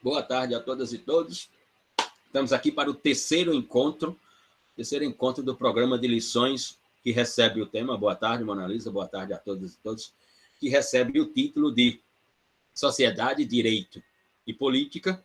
Boa tarde a todas e todos. Estamos aqui para o terceiro encontro do programa de lições que recebe o tema, boa tarde, Mona Lisa, boa tarde a todas e todos, que recebe o título de Sociedade, Direito e Política.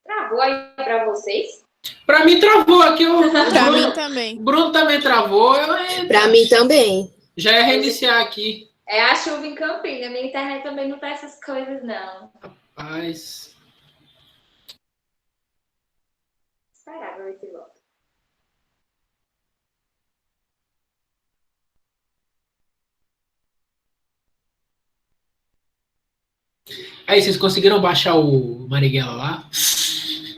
Travou aí para vocês? Para mim travou aqui. Para mim também. O Bruno também travou. Para mim também. Já ia reiniciar aqui. É a chuva em Campinas. Minha internet também não tá essas coisas, não. Rapaz. Esperar pra ver se volta. Aí, vocês conseguiram baixar o Marighella lá?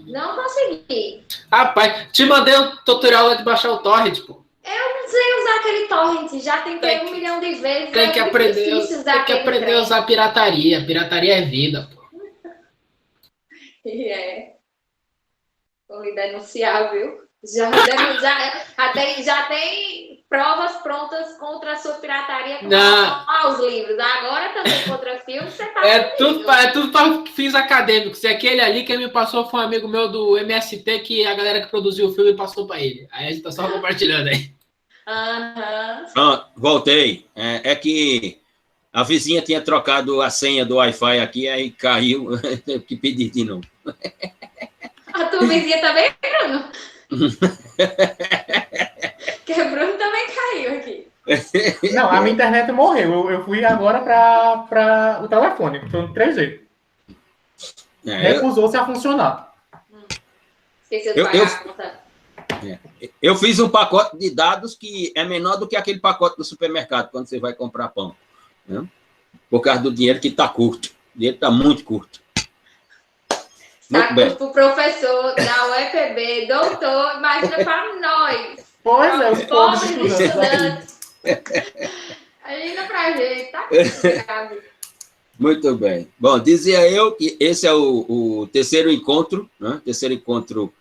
Não consegui. Rapaz, te mandei um tutorial lá de baixar o torrent, pô. Eu não sei usar aquele torrent. Já tentei 1 milhão de vezes. Tem que aprender a usar pirataria. Pirataria é vida, pô. É. Vou lhe denunciar, viu? Já tem provas prontas contra a sua pirataria com relação aos livros. Agora também contra filmes, você tá É tudo para fins acadêmicos. E aquele ali que me passou foi um amigo meu do MST, que a galera que produziu o filme passou para ele. Aí a gente tá só compartilhando aí. Pronto, voltei. É que a vizinha tinha trocado a senha do Wi-Fi aqui, aí caiu. Teve que pedir de novo. A tua vizinha também, Bruno? Porque o Bruno também caiu aqui. Não, a minha internet morreu. Eu fui agora para o telefone, foi no 3G. Recusou-se a funcionar. Esqueceu de pagar a conta. Eu fiz um pacote de dados que é menor do que aquele pacote do supermercado, quando você vai comprar pão. Né? Por causa do dinheiro que está curto. O dinheiro está muito curto. Muito bem. Para o professor da UEPB, doutor, imagina para nós. Pois é, os pobres estudantes. Imagina para a gente, tá complicado. Muito bem. Bom, dizia eu que esse é o terceiro encontro, né? Terceiro encontro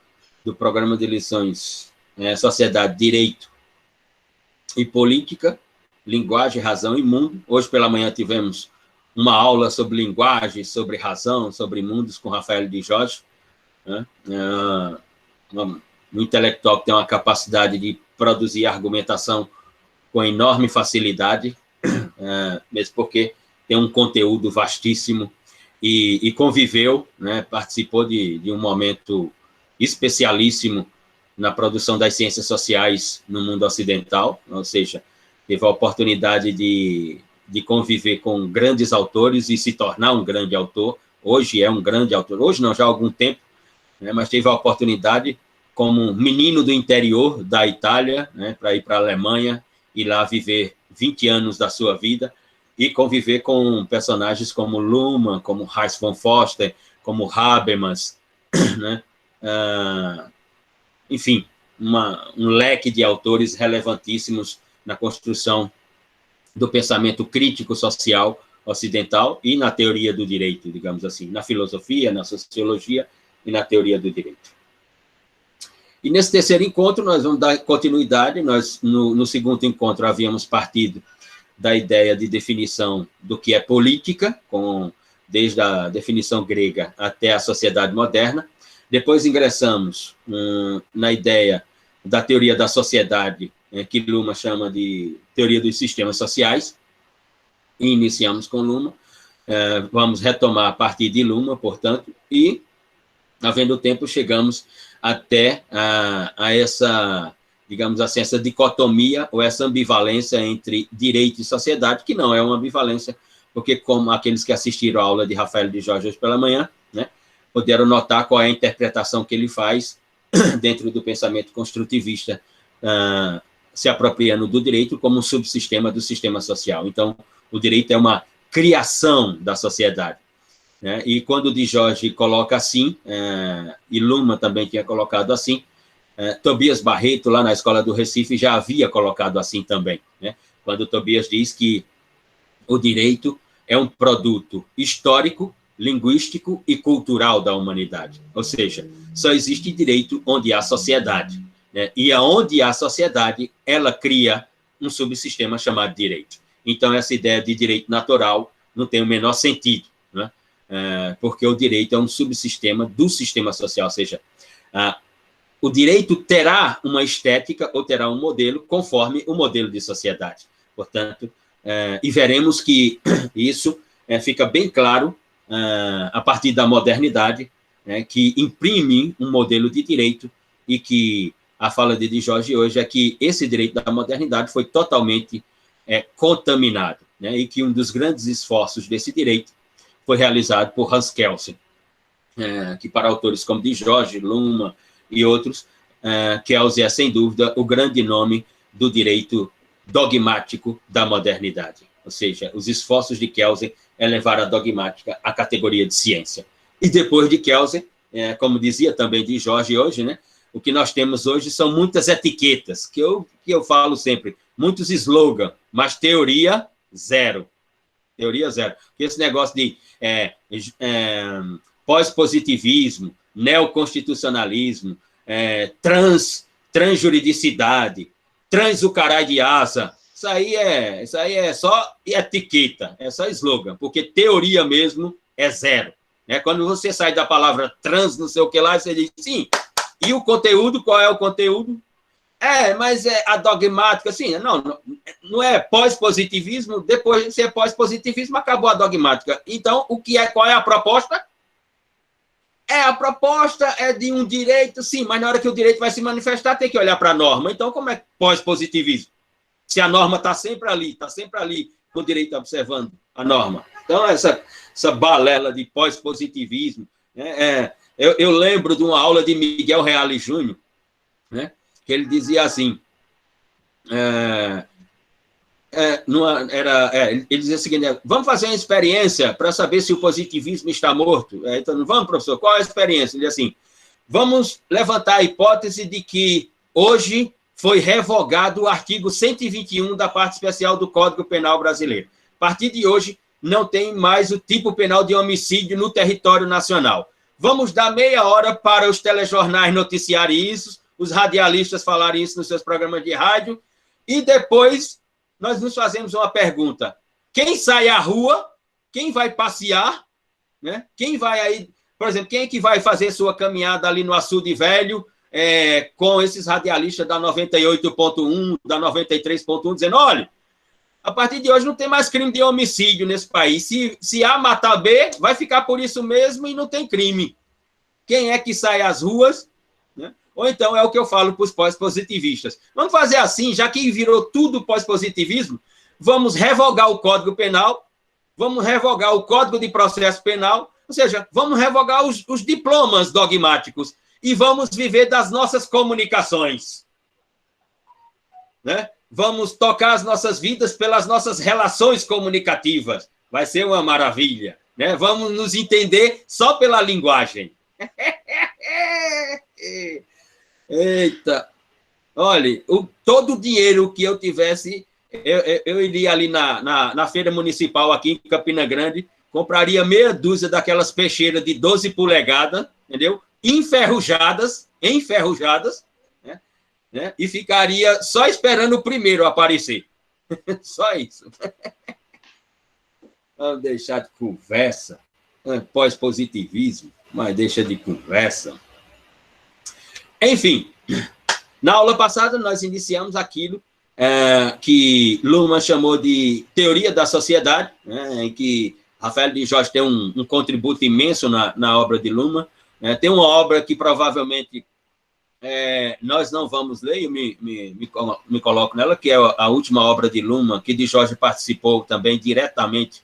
do programa de lições Sociedade, Direito e Política, Linguagem, Razão e Mundo. Hoje pela manhã tivemos uma aula sobre linguagem, sobre razão, sobre mundos com Rafael de Jorge, né? Um intelectual que tem uma capacidade de produzir argumentação com enorme facilidade, mesmo porque tem um conteúdo vastíssimo e conviveu, né? Participou de um momento especialíssimo na produção das ciências sociais no mundo ocidental, ou seja, teve a oportunidade de conviver com grandes autores e se tornar um grande autor. Hoje é um grande autor, hoje não, já há algum tempo, né, mas teve a oportunidade, como menino do interior da Itália, né, para ir para a Alemanha e lá viver 20 anos da sua vida e conviver com personagens como Luhmann, como Hayes von Foster, como Habermas, né, enfim, um leque de autores relevantíssimos na construção do pensamento crítico social ocidental e na teoria do direito, digamos assim, na filosofia, na sociologia e na teoria do direito. E nesse terceiro encontro nós vamos dar continuidade. Nós, no segundo encontro, havíamos partido da ideia de definição do que é política, desde a definição grega até a sociedade moderna. Depois ingressamos na ideia da teoria da sociedade, que Luhmann chama de teoria dos sistemas sociais, e iniciamos com Luhmann. Vamos retomar a partir de Luhmann, portanto, e, havendo tempo, chegamos até a essa, digamos assim, essa dicotomia ou essa ambivalência entre direito e sociedade, que não é uma ambivalência, porque, como aqueles que assistiram a aula de Rafael de Jorge hoje pela manhã, né, puderam notar qual é a interpretação que ele faz dentro do pensamento construtivista, se apropriando do direito como um subsistema do sistema social. Então, o direito é uma criação da sociedade, né? E quando o de Jorge coloca assim, e Luhmann também tinha colocado assim, Tobias Barreto, lá na Escola do Recife, já havia colocado assim também, né? Quando Tobias diz que o direito é um produto histórico, linguístico e cultural da humanidade. Ou seja, só existe direito onde há sociedade, né? E aonde há sociedade, ela cria um subsistema chamado direito. Então, essa ideia de direito natural não tem o menor sentido, né? Porque o direito é um subsistema do sistema social, ou seja, o direito terá uma estética ou terá um modelo conforme o modelo de sociedade. Portanto, e veremos que isso fica bem claro a partir da modernidade, né, que imprime um modelo de direito e que a fala de Jorge hoje é que esse direito da modernidade foi totalmente contaminado, né, e que um dos grandes esforços desse direito foi realizado por Hans Kelsen, que para autores como Jorge, Luhmann e outros, Kelsen é, sem dúvida, o grande nome do direito dogmático da modernidade. Ou seja, os esforços de Kelsen é levar a dogmática à categoria de ciência. E depois de Kelsen, como dizia também de Jorge hoje, né, o que nós temos hoje são muitas etiquetas, que eu falo sempre, muitos slogans, mas teoria zero. Teoria zero. Porque esse negócio de pós-positivismo, neoconstitucionalismo, transjuridicidade, transucarai de asa, isso aí é só etiqueta, é só slogan, porque teoria mesmo é zero. Né? Quando você sai da palavra trans, não sei o que lá, você diz, sim, e o conteúdo, qual é o conteúdo? Mas é a dogmática, assim, não é pós-positivismo, depois de ser pós-positivismo, acabou a dogmática. Então, qual é a proposta? A proposta é de um direito, sim, mas na hora que o direito vai se manifestar, tem que olhar para a norma. Então, como é pós-positivismo? Se a norma está sempre ali, o direito observando a norma. Então, essa balela de pós-positivismo, eu lembro de uma aula de Miguel Reale Júnior, né, que ele dizia assim, ele dizia o seguinte, vamos fazer uma experiência para saber se o positivismo está morto. Então, vamos, professor, qual é a experiência? Ele dizia assim, vamos levantar a hipótese de que hoje foi revogado o artigo 121 da parte especial do Código Penal brasileiro. A partir de hoje, não tem mais o tipo penal de homicídio no território nacional. Vamos dar meia hora para os telejornais noticiarem isso, os radialistas falarem isso nos seus programas de rádio, e depois nós nos fazemos uma pergunta. Quem sai à rua? Quem vai passear? Né? Quem vai aí, por exemplo, quem é que vai fazer sua caminhada ali no Açude Velho, com esses radialistas da 98.1, da 93.1, dizendo, olha, a partir de hoje não tem mais crime de homicídio nesse país. Se A matar B, vai ficar por isso mesmo e não tem crime. Quem é que sai às ruas? Né? Ou então é o que eu falo para os pós-positivistas. Vamos fazer assim, já que virou tudo pós-positivismo, vamos revogar o Código Penal, vamos revogar o Código de Processo Penal, ou seja, vamos revogar os diplomas dogmáticos e vamos viver das nossas comunicações. Né? Vamos tocar as nossas vidas pelas nossas relações comunicativas. Vai ser uma maravilha. Né? Vamos nos entender só pela linguagem. Eita! Olha, todo o dinheiro que eu tivesse, eu iria ali na feira municipal aqui em Campina Grande, compraria meia dúzia daquelas peixeiras de 12 polegadas, entendeu? Enferrujadas, né? E ficaria só esperando o primeiro aparecer. Só isso. Vamos deixar de conversa. Pós-positivismo, mas deixa de conversa. Enfim, na aula passada nós iniciamos aquilo que Luhmann chamou de teoria da sociedade, né, em que Rafael de Jorge tem um contributo imenso na obra de Luhmann. Tem uma obra que provavelmente nós não vamos ler, eu me coloco nela, que é a última obra de Luhmann, que de Jorge participou também diretamente,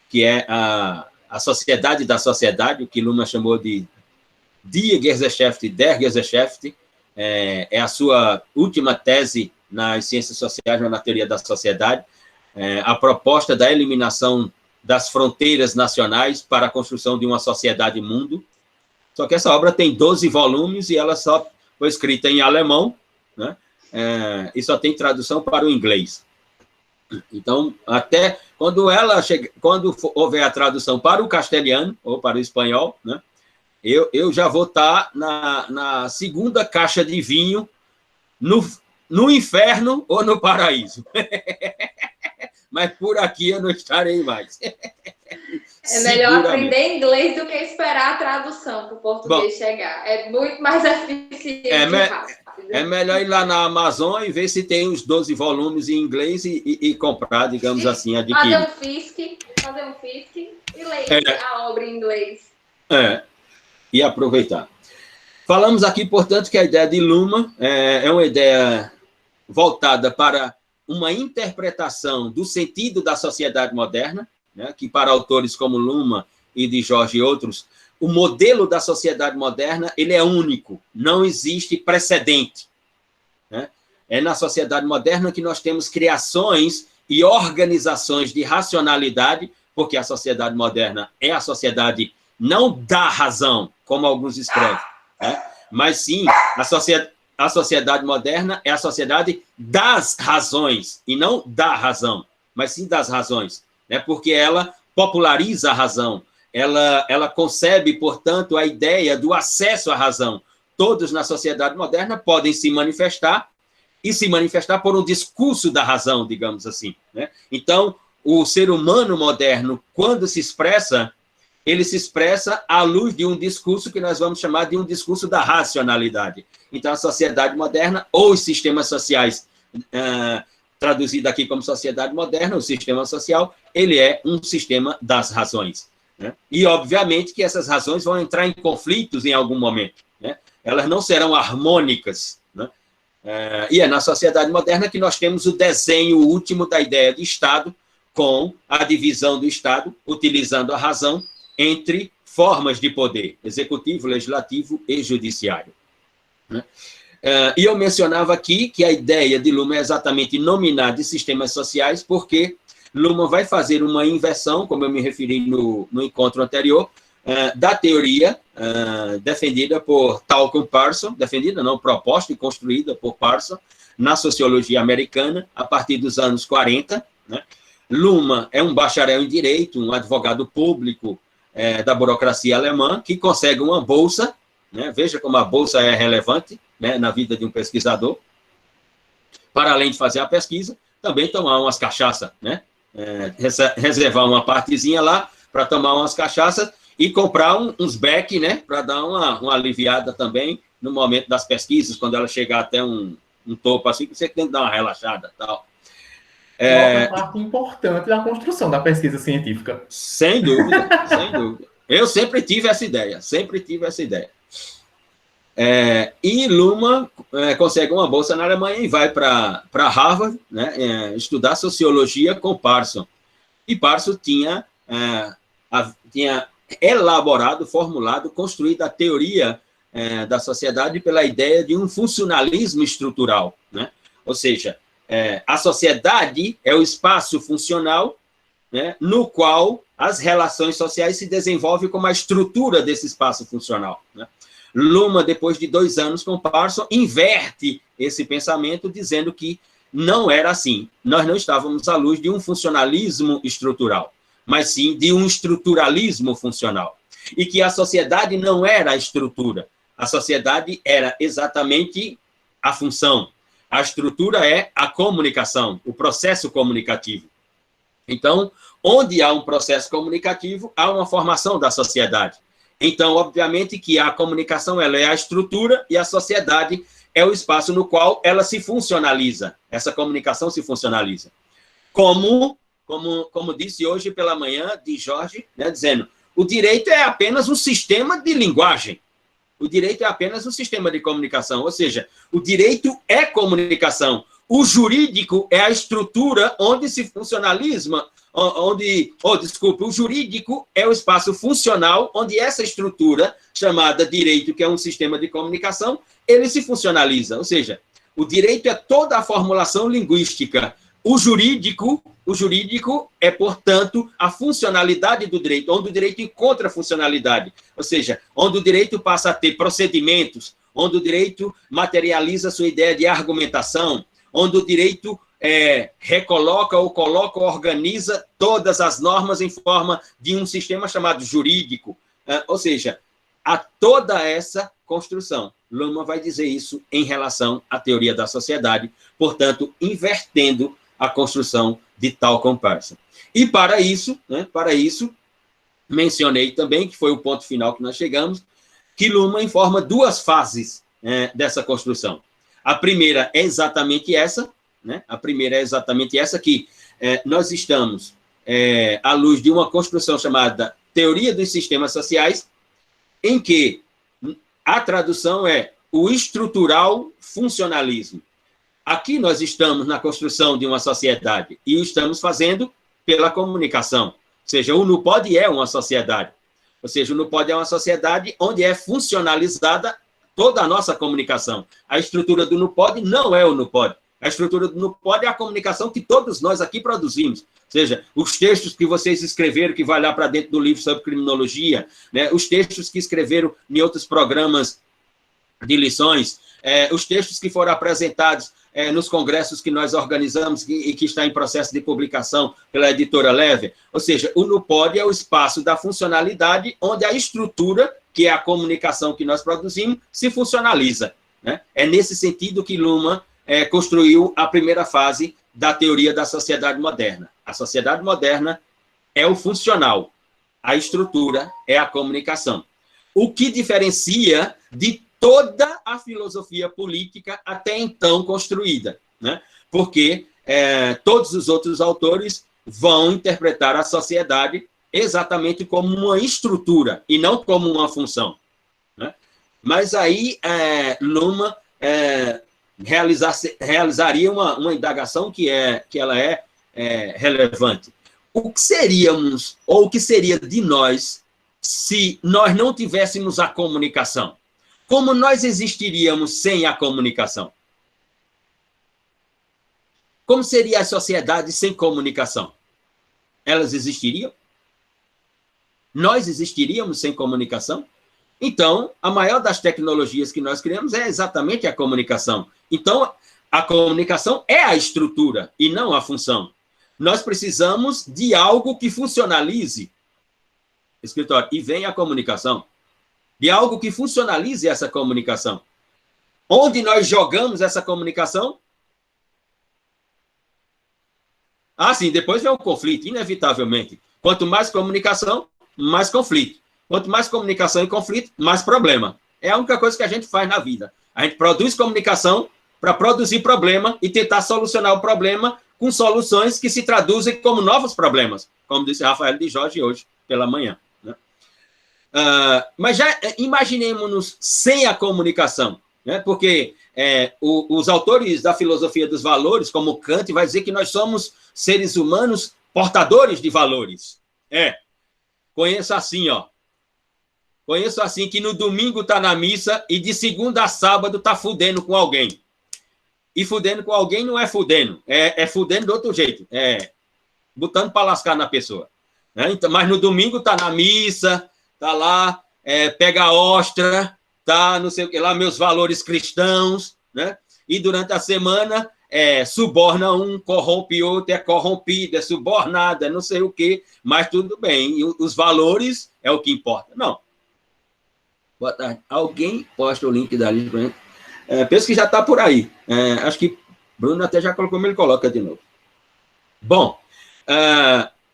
que é a Sociedade da Sociedade, o que Luhmann chamou de Die Gesellschaft der Gesellschaft, é a sua última tese nas ciências sociais, na teoria da sociedade, a proposta da eliminação das fronteiras nacionais para a construção de uma sociedade-mundo. Só que essa obra tem 12 volumes e ela só foi escrita em alemão, né? E só tem tradução para o inglês. Então, até quando houver a tradução para o castelhano ou para o espanhol, né, eu já vou estar na segunda caixa de vinho no inferno ou no paraíso. Mas por aqui eu não estarei mais. É melhor aprender inglês do que esperar a tradução para o português chegar. É muito mais eficiente e rápido. É melhor ir lá na Amazon e ver se tem os 12 volumes em inglês e comprar, digamos assim, adquirir. Fazer um fisc e ler a obra em inglês. E aproveitar. Falamos aqui, portanto, que a ideia de Luhmann é uma ideia voltada para uma interpretação do sentido da sociedade moderna, né, que para autores como Luhmann e de Jorge e outros, o modelo da sociedade moderna ele é único, não existe precedente. Né? É na sociedade moderna que nós temos criações e organizações de racionalidade, porque a sociedade moderna é a sociedade não da razão, como alguns escrevem, né? Mas sim, a sociedade moderna é a sociedade das razões, e não da razão, mas sim das razões, né? Porque ela populariza a razão, ela concebe, portanto, a ideia do acesso à razão. Todos na sociedade moderna podem se manifestar, e se manifestar por um discurso da razão, digamos assim, né? Então, o ser humano moderno, quando se expressa, ele se expressa à luz de um discurso que nós vamos chamar de um discurso da racionalidade. Então, a sociedade moderna, ou os sistemas sociais, traduzido aqui como sociedade moderna, o sistema social, ele é um sistema das razões, né? E, obviamente, que essas razões vão entrar em conflitos em algum momento, né? Elas não serão harmônicas, né? E é na sociedade moderna que nós temos o desenho último da ideia de Estado, com a divisão do Estado, utilizando a razão, entre formas de poder, executivo, legislativo e judiciário. Né? E eu mencionava aqui que a ideia de Luhmann é exatamente nominar de sistemas sociais, porque Luhmann vai fazer uma inversão, como eu me referi no encontro anterior, da teoria defendida por Talcott Parsons, proposta e construída por Parsons, na sociologia americana, a partir dos anos 40. Né? Luhmann é um bacharel em direito, um advogado público, da burocracia alemã, que consegue uma bolsa, né? Veja como a bolsa é relevante, né, na vida de um pesquisador, para além de fazer a pesquisa, também tomar umas cachaças, né? Reservar uma partezinha lá para tomar umas cachaças e comprar uns beck, né, para dar uma aliviada também no momento das pesquisas, quando ela chegar até um topo assim, que você tem que dar uma relaxada, tal. É uma parte importante da construção da pesquisa científica. Sem dúvida, sem dúvida. Eu sempre tive essa ideia. E Luhmann consegue uma bolsa na Alemanha e vai para Harvard, né, estudar sociologia com Parsons. E Parsons tinha elaborado, formulado, construído a teoria da sociedade pela ideia de um funcionalismo estrutural, né? Ou seja, a sociedade é o espaço funcional, né, no qual as relações sociais se desenvolvem como a estrutura desse espaço funcional. Né? Luhmann, depois de 2 anos com Parsons, inverte esse pensamento, dizendo que não era assim. Nós não estávamos à luz de um funcionalismo estrutural, mas sim de um estruturalismo funcional. E que a sociedade não era a estrutura, a sociedade era exatamente a função. A estrutura é a comunicação, o processo comunicativo. Então, onde há um processo comunicativo, há uma formação da sociedade. Então, obviamente que a comunicação ela é a estrutura e a sociedade é o espaço no qual ela se funcionaliza. Essa comunicação se funcionaliza. Como disse hoje pela manhã de Jorge, né, dizendo, o direito é apenas um sistema de linguagem. O direito é apenas um sistema de comunicação, ou seja, o direito é comunicação. O jurídico é a estrutura onde se funcionaliza, o jurídico é o espaço funcional onde essa estrutura, chamada direito, que é um sistema de comunicação, ele se funcionaliza. Ou seja, o direito é toda a formulação linguística. O jurídico é, portanto, a funcionalidade do direito, onde o direito encontra funcionalidade, ou seja, onde o direito passa a ter procedimentos, onde o direito materializa sua ideia de argumentação, onde o direito recoloca ou coloca ou organiza todas as normas em forma de um sistema chamado jurídico. Ou seja, a toda essa construção. Luhmann vai dizer isso em relação à teoria da sociedade, portanto, invertendo a construção de tal comparsa. E para isso, mencionei também, que foi o ponto final que nós chegamos, que Luhmann informa duas fases dessa construção. A primeira é exatamente essa, que nós estamos à luz de uma construção chamada Teoria dos Sistemas Sociais, em que a tradução é o estrutural funcionalismo. Aqui nós estamos na construção de uma sociedade e o estamos fazendo pela comunicação. Ou seja, o NUPOD é uma sociedade. Ou seja, o NUPOD é uma sociedade onde é funcionalizada toda a nossa comunicação. A estrutura do NUPOD não é o NUPOD. A estrutura do NUPOD é a comunicação que todos nós aqui produzimos. Ou seja, os textos que vocês escreveram, que vai lá para dentro do livro sobre criminologia, os textos que escreveram em outros programas de lições, os textos que foram apresentados nos congressos que nós organizamos e que está em processo de publicação pela editora Leve. Ou seja, o NUPOD é o espaço da funcionalidade onde a estrutura, que é a comunicação que nós produzimos, se funcionaliza. É nesse sentido que Luhmann construiu a primeira fase da teoria da sociedade moderna. A sociedade moderna é o funcional, a estrutura é a comunicação. O que diferencia de toda a filosofia política até então construída, porque todos os outros autores vão interpretar a sociedade exatamente como uma estrutura e não como uma função. Mas aí Luhmann realizaria uma indagação que ela é relevante. O que seríamos, ou o que seria de nós, se nós não tivéssemos a comunicação? Como nós existiríamos sem a comunicação? Como seria a sociedade sem comunicação? Elas existiriam? Nós existiríamos sem comunicação? Então, a maior das tecnologias que nós criamos é exatamente a comunicação. Então, a comunicação é a estrutura e não a função. Nós precisamos de algo que funcionalize, escritório, e vem a comunicação. De algo que funcionalize essa comunicação. Onde nós jogamos essa comunicação? Sim, depois vem o conflito, inevitavelmente. Quanto mais comunicação, mais conflito. Quanto mais comunicação e conflito, mais problema. É a única coisa que a gente faz na vida. A gente produz comunicação para produzir problema e tentar solucionar o problema com soluções que se traduzem como novos problemas, como disse Rafael de Jorge hoje pela manhã. Mas já imaginemos-nos sem a comunicação, porque os autores da filosofia dos valores, como Kant, vai dizer que nós somos seres humanos portadores de valores. Conheço assim, Conheço assim que no domingo está na missa e de segunda a sábado está fudendo com alguém. E fudendo com alguém não é fudendo, é fudendo de outro jeito, botando para lascar na pessoa. Então, mas no domingo está na missa, está lá, pega a ostra, tá, não sei o que lá, meus valores cristãos, e durante a semana suborna um, corrompe outro, é corrompido, é subornado, não sei o que, mas tudo bem, e os valores é o que importa. Não. Boa tarde. Alguém posta o link da lista para mim? Penso que já está por aí. Acho que Bruno até já colocou, mas ele coloca de novo. Bom,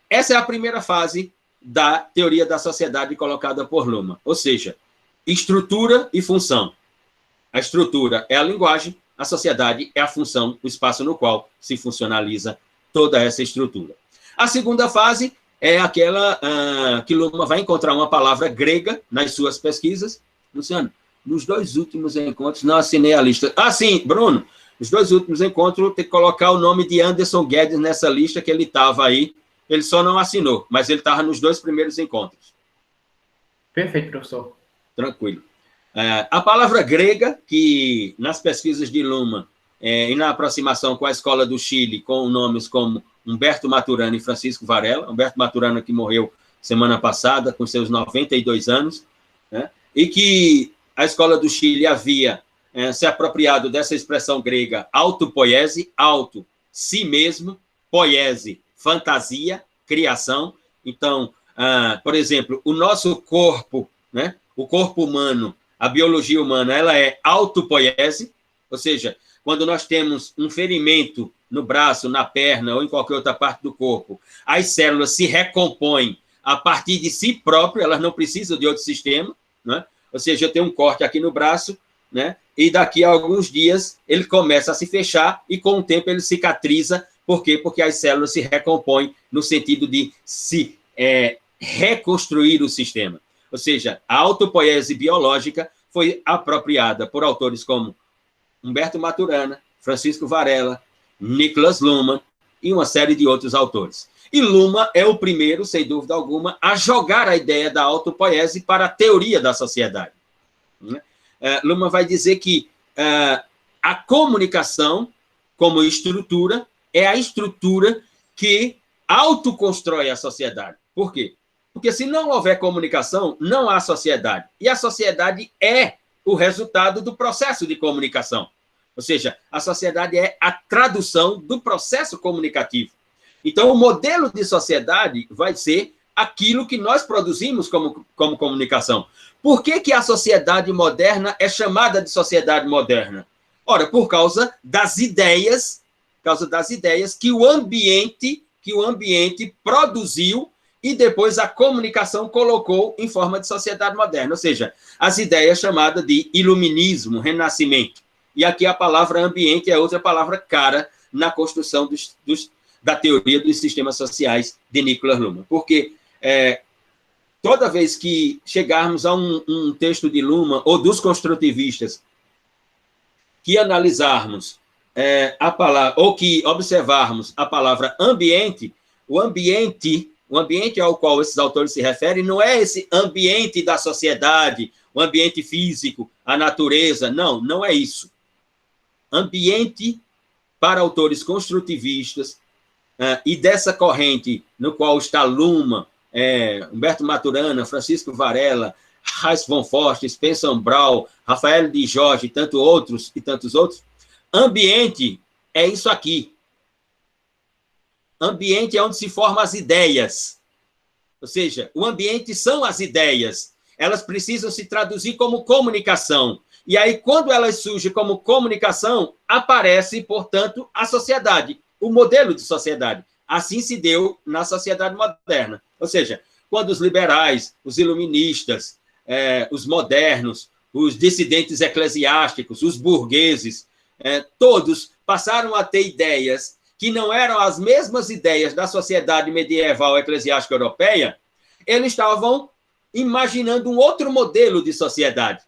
essa é a primeira fase da teoria da sociedade colocada por Luhmann, ou seja, estrutura e função. A estrutura é a linguagem, a sociedade é a função, o espaço no qual se funcionaliza toda essa estrutura. A segunda fase é aquela que Luhmann vai encontrar uma palavra grega nas suas pesquisas. Luciano, nos 2 últimos encontros, não assinei a lista. Sim, Bruno, nos 2 últimos encontros, tem que colocar o nome de Anderson Guedes nessa lista, que ele estava aí. Ele só não assinou, mas ele estava nos 2 primeiros encontros. Perfeito, professor. Tranquilo. A palavra grega, que nas pesquisas de Luhmann e na aproximação com a Escola do Chile, com nomes como Humberto Maturana e Francisco Varela, Humberto Maturana que morreu semana passada, com seus 92 anos, e que a Escola do Chile havia se apropriado dessa expressão grega autopoiese, auto si mesmo, poiese, fantasia, criação. Então, por exemplo, o nosso corpo, né? O corpo humano, a biologia humana, ela é autopoiese, ou seja, quando nós temos um ferimento no braço, na perna ou em qualquer outra parte do corpo, as células se recompõem a partir de si próprias, elas não precisam de outro sistema, né? Ou seja, eu tenho um corte aqui no braço, né? E daqui a alguns dias ele começa a se fechar e com o tempo ele cicatriza. Por quê? Porque as células se recompõem no sentido de se reconstruir o sistema. Ou seja, a autopoiese biológica foi apropriada por autores como Humberto Maturana, Francisco Varela, Niklas Luhmann e uma série de outros autores. E Luhmann é o primeiro, sem dúvida alguma, a jogar a ideia da autopoiese para a teoria da sociedade. Luhmann vai dizer que a comunicação, como estrutura, é a estrutura que autoconstrói a sociedade. Por quê? Porque se não houver comunicação, não há sociedade. E a sociedade é o resultado do processo de comunicação. Ou seja, a sociedade é a tradução do processo comunicativo. Então, o modelo de sociedade vai ser aquilo que nós produzimos como comunicação. Por que a sociedade moderna é chamada de sociedade moderna? Ora, por causa das ideias que o ambiente produziu e depois a comunicação colocou em forma de sociedade moderna. Ou seja, as ideias chamadas de iluminismo, renascimento. E aqui a palavra ambiente é outra palavra cara na construção da teoria dos sistemas sociais de Niklas Luhmann. Porque toda vez que chegarmos a um texto de Luhmann ou dos construtivistas que analisarmos a palavra, ou que observarmos a palavra ambiente, o ambiente ao qual esses autores se referem não é esse ambiente da sociedade, o ambiente físico, a natureza, não é isso. Ambiente, para autores construtivistas, e dessa corrente no qual está Luhmann, Humberto Maturana, Francisco Varela, Hayes von Forst, Spencer Brown, Rafael de Jorge e tantos outros, ambiente é isso aqui. Ambiente é onde se formam as ideias. Ou seja, o ambiente são as ideias. Elas precisam se traduzir como comunicação. E aí, quando elas surgem como comunicação, aparece, portanto, a sociedade, o modelo de sociedade. Assim se deu na sociedade moderna. Ou seja, quando os liberais, os iluministas, os modernos, os dissidentes eclesiásticos, os burgueses, todos passaram a ter ideias que não eram as mesmas ideias da sociedade medieval eclesiástica europeia, eles estavam imaginando um outro modelo de sociedade.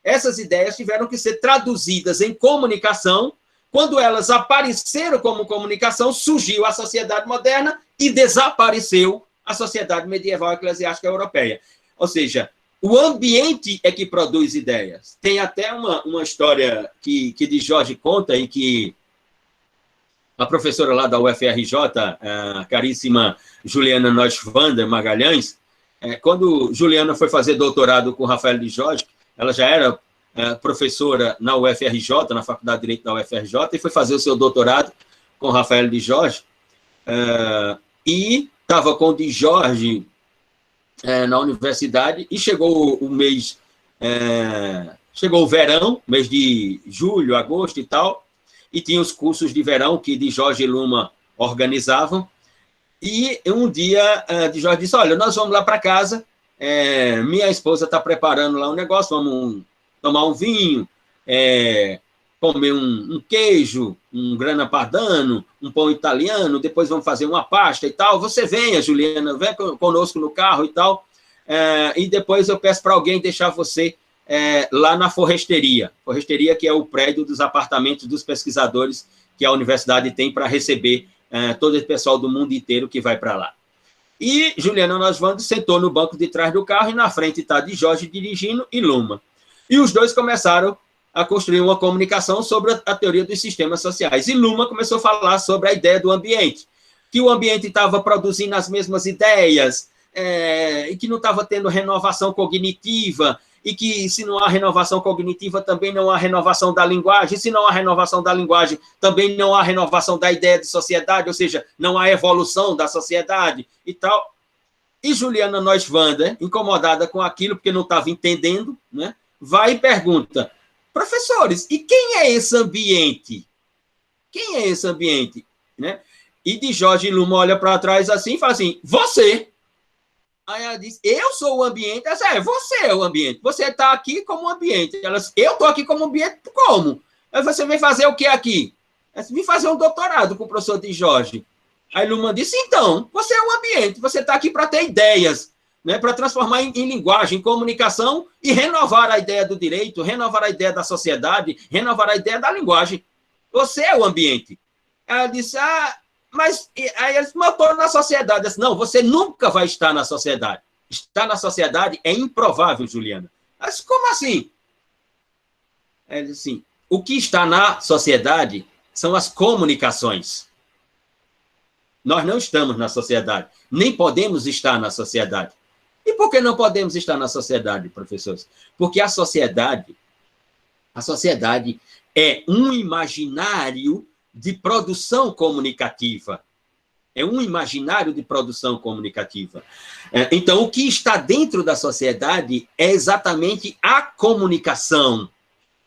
Essas ideias tiveram que ser traduzidas em comunicação. Quando elas apareceram como comunicação, surgiu a sociedade moderna e desapareceu a sociedade medieval eclesiástica europeia. Ou seja, o ambiente é que produz ideias. Tem até uma história que de Jorge conta, em que a professora lá da UFRJ, a caríssima Juliana Neuschwander Magalhães, quando Juliana foi fazer doutorado com Rafael de Jorge, ela já era professora na UFRJ, na Faculdade de Direito da UFRJ, e foi fazer o seu doutorado com Rafael de Jorge, e estava com o de Jorge na universidade, e chegou o mês, chegou o verão, mês de julho, agosto e tal, e tinha os cursos de verão que de Jorge e Luhmann organizavam, e um dia de Jorge disse, olha, nós vamos lá para casa, minha esposa está preparando lá um negócio, vamos tomar um vinho, comer um queijo, um grana padano, um pão italiano, depois vamos fazer uma pasta e tal. Você venha, Juliana, vem conosco no carro e tal, e depois eu peço para alguém deixar você lá na Forresteria. Forresteria, que é o prédio dos apartamentos dos pesquisadores que a universidade tem para receber todo esse pessoal do mundo inteiro que vai para lá. E Juliana Neuschwander sentou no banco de trás do carro e na frente está de Jorge dirigindo e Luhmann. E os dois começaram a construir uma comunicação sobre a teoria dos sistemas sociais. E Luhmann começou a falar sobre a ideia do ambiente, que o ambiente estava produzindo as mesmas ideias, e que não estava tendo renovação cognitiva, e que se não há renovação cognitiva, também não há renovação da linguagem, se não há renovação da linguagem, também não há renovação da ideia de sociedade, ou seja, não há evolução da sociedade e tal. E Juliana Neuschwander, incomodada com aquilo, porque não estava entendendo, né, vai e pergunta, professores, e quem é esse ambiente? Quem é esse ambiente? Né? E de Jorge Luhmann olha para trás assim e fala assim, você. Aí ela diz, eu sou o ambiente. Ela diz, você é o ambiente. Você está aqui como ambiente. Ela diz, eu estou aqui como ambiente como? Aí você vem fazer o que aqui? Ela diz, vim fazer um doutorado com o professor de Jorge. Aí Luhmann disse, então, você é o ambiente. Você está aqui para ter ideias, né, para transformar em linguagem, em comunicação e renovar a ideia do direito, renovar a ideia da sociedade, renovar a ideia da linguagem. Você é o ambiente. Ela disse, mas aí eles estou na sociedade. Eu disse, não, você nunca vai estar na sociedade. Estar na sociedade é improvável, Juliana. Ela disse, como assim? Ela disse assim, o que está na sociedade são as comunicações. Nós não estamos na sociedade, nem podemos estar na sociedade. E por que não podemos estar na sociedade, professores? Porque a sociedade é um imaginário de produção comunicativa. É um imaginário de produção comunicativa. Então, o que está dentro da sociedade é exatamente a comunicação.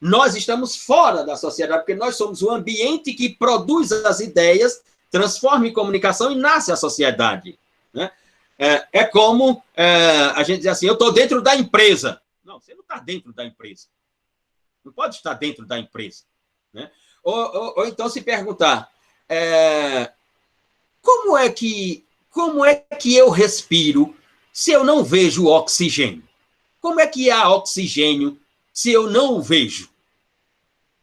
Nós estamos fora da sociedade, porque nós somos o ambiente que produz as ideias, transforma em comunicação e nasce a sociedade. Né? É como a gente diz assim, eu estou dentro da empresa. Não, você não está dentro da empresa. Não pode estar dentro da empresa. Né? Ou então se perguntar, como é que eu respiro se eu não vejo oxigênio? Como é que há oxigênio se eu não o vejo?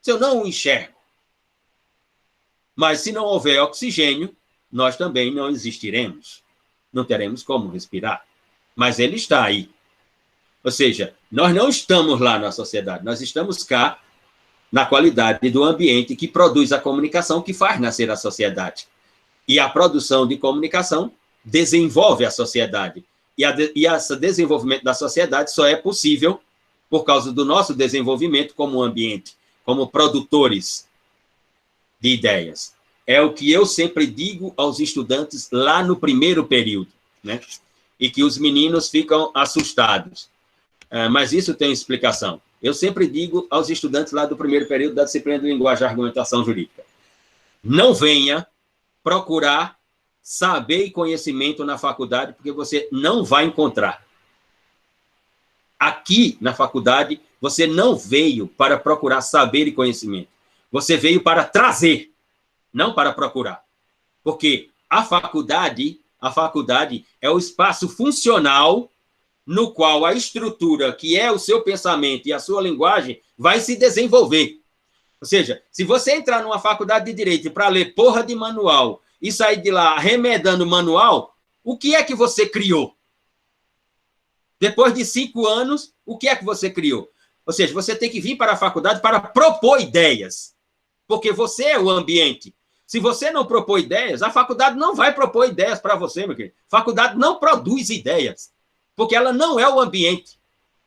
Se eu não o enxergo? Mas se não houver oxigênio, nós também não existiremos. Não teremos como respirar. Mas ele está aí. Ou seja, nós não estamos lá na sociedade, nós estamos cá na qualidade do ambiente que produz a comunicação que faz nascer a sociedade. E a produção de comunicação desenvolve a sociedade. E esse desenvolvimento da sociedade só é possível por causa do nosso desenvolvimento como ambiente, como produtores de ideias. É o que eu sempre digo aos estudantes lá no primeiro período, né? E que os meninos ficam assustados. Mas isso tem explicação. Eu sempre digo aos estudantes lá do primeiro período da disciplina de linguagem e argumentação jurídica, não venha procurar saber e conhecimento na faculdade, porque você não vai encontrar. Aqui, na faculdade, você não veio para procurar saber e conhecimento. Você veio para trazer, não para procurar. Porque a faculdade é o espaço funcional no qual a estrutura, que é o seu pensamento e a sua linguagem, vai se desenvolver. Ou seja, se você entrar numa faculdade de Direito para ler porra de manual e sair de lá arremedando o manual, o que é que você criou? Depois de 5 anos, o que é que você criou? Ou seja, você tem que vir para a faculdade para propor ideias. Porque você é o ambiente. Se você não propor ideias, a faculdade não vai propor ideias para você, meu querido. A faculdade não produz ideias, porque ela não é o ambiente.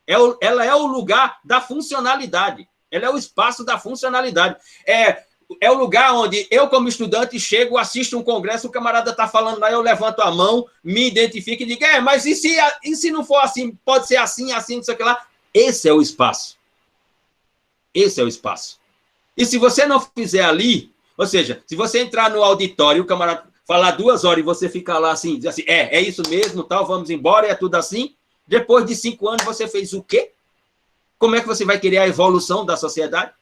Ela é o lugar da funcionalidade. Ela é o espaço da funcionalidade. É o lugar onde eu, como estudante, chego, assisto um congresso, o camarada está falando lá, eu levanto a mão, me identifico e digo, mas e se não for assim? Pode ser assim, assim, não sei o que lá. Esse é o espaço. Esse é o espaço. E se você não fizer ali, ou seja, se você entrar no auditório, o camarada falar 2 horas e você ficar lá assim, dizer assim, é isso mesmo, tal, vamos embora, é tudo assim. Depois de 5 anos, você fez o quê? Como é que você vai querer a evolução da sociedade?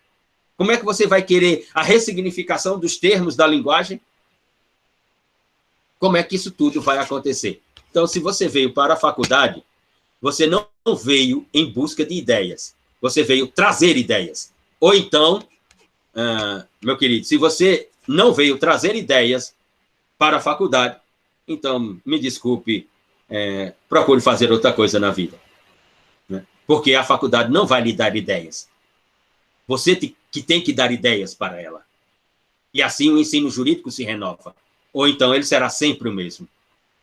Como é que você vai querer a ressignificação dos termos da linguagem? Como é que isso tudo vai acontecer? Então, se você veio para a faculdade, você não veio em busca de ideias. Você veio trazer ideias. Ou então, meu querido, se você não veio trazer ideias para a faculdade, então, me desculpe, procure fazer outra coisa na vida. Né? Porque a faculdade não vai lhe dar ideias. Você que tem que dar ideias para ela. E assim o ensino jurídico se renova. Ou então ele será sempre o mesmo.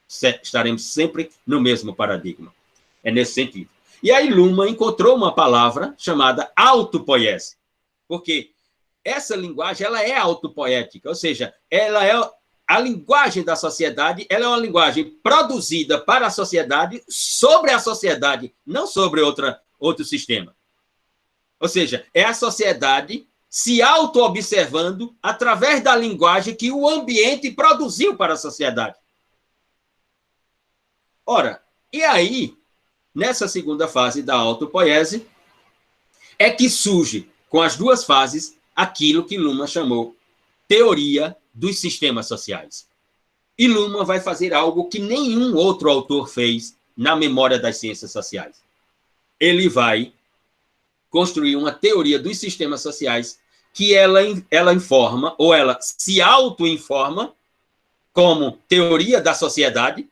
Estaremos sempre no mesmo paradigma. É nesse sentido. E aí Luhmann encontrou uma palavra chamada autopoiese, porque essa linguagem ela é autopoética, ou seja, ela é a linguagem da sociedade, ela é uma linguagem produzida para a sociedade, sobre a sociedade, não sobre outro sistema. Ou seja, é a sociedade se auto-observando através da linguagem que o ambiente produziu para a sociedade. Ora, e aí, nessa segunda fase da autopoiese, é que surge, com as duas fases, aquilo que Luhmann chamou teoria dos sistemas sociais. E Luhmann vai fazer algo que nenhum outro autor fez na memória das ciências sociais. Ele vai construir uma teoria dos sistemas sociais que ela informa, ou ela se auto-informa, como teoria da sociedade,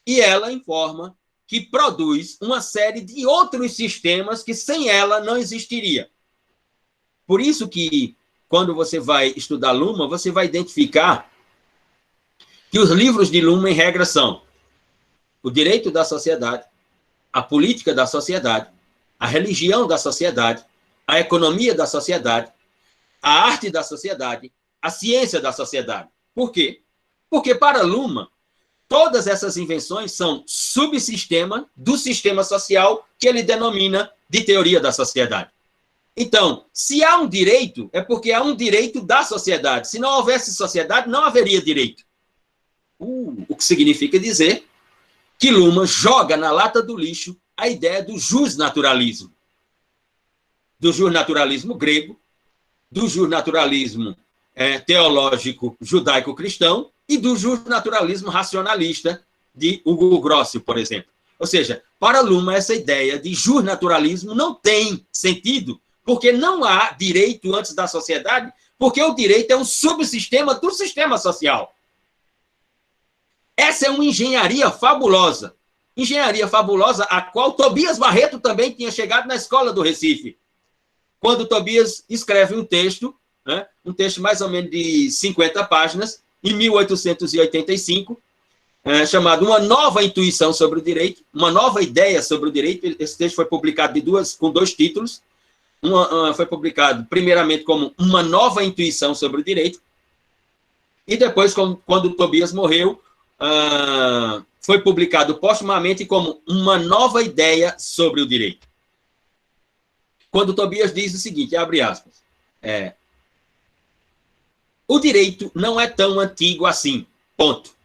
e ela informa que produz uma série de outros sistemas que sem ela não existiria. Por isso que, quando você vai estudar Luhmann, você vai identificar que os livros de Luhmann, em regra, são o direito da sociedade, a política da sociedade, a religião da sociedade, a economia da sociedade, a arte da sociedade, a ciência da sociedade. Por quê? Porque, para Luhmann, todas essas invenções são subsistema do sistema social que ele denomina de teoria da sociedade. Então, se há um direito, é porque há um direito da sociedade. Se não houvesse sociedade, não haveria direito. O que significa dizer que Luhmann joga na lata do lixo a ideia do justnaturalismo. Do justnaturalismo grego, do justnaturalismo teológico judaico-cristão e do justnaturalismo racionalista de Hugo Grosso, por exemplo. Ou seja, para Luhmann, essa ideia de justnaturalismo não tem sentido, porque não há direito antes da sociedade, porque o direito é um subsistema do sistema social. Essa é uma engenharia fabulosa. Engenharia fabulosa a qual Tobias Barreto também tinha chegado na escola do Recife. Quando Tobias escreve um texto mais ou menos de 50 páginas, em 1885, chamado Uma Nova Intuição sobre o Direito, uma nova ideia sobre o direito. Esse texto foi publicado com dois títulos. Foi publicado, primeiramente, como Uma Nova Intuição sobre o Direito, e depois, quando Tobias morreu, foi publicado postumamente como Uma Nova Ideia sobre o Direito. Quando Tobias diz o seguinte, abre aspas, o direito não é tão antigo assim, ponto.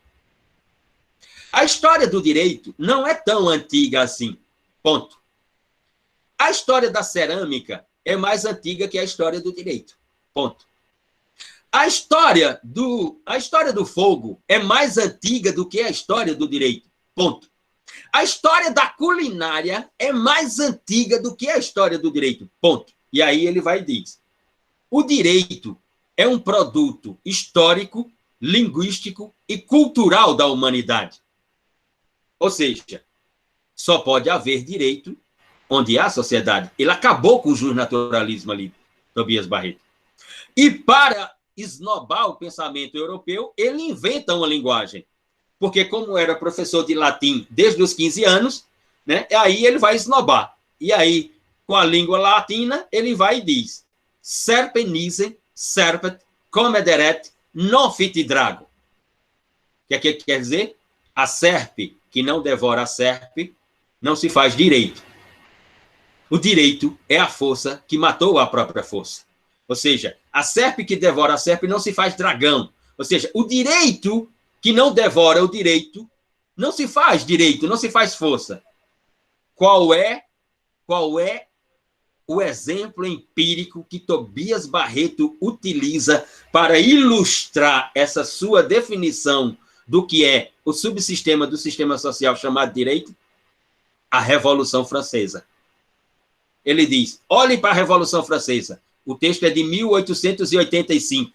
A história do direito não é tão antiga assim, ponto. A história da cerâmica é mais antiga que a história do direito, ponto. A história do fogo é mais antiga do que a história do direito, ponto. A história da culinária é mais antiga do que a história do direito, ponto. E aí ele vai e diz, o direito é um produto histórico, linguístico e cultural da humanidade. Ou seja, só pode haver direito onde há sociedade. Ele acabou com o justnaturalismo ali, Tobias Barreto. E para esnobar o pensamento europeu, ele inventa uma linguagem. Porque como era professor de latim desde os 15 anos, aí ele vai esnobar. E aí, com a língua latina, ele vai e diz, serpe nise, serpet, comederet, non fit drago. O que quer dizer? A serpe que não devora a serpe não se faz direito. O direito é a força que matou a própria força. Ou seja, a serpe que devora a serpe não se faz dragão. Ou seja, o direito que não devora o direito não se faz direito, não se faz força. Qual é o exemplo empírico que Tobias Barreto utiliza para ilustrar essa sua definição do que é o subsistema do sistema social chamado direito? A Revolução Francesa. Ele diz, olhem para a Revolução Francesa. O texto é de 1885.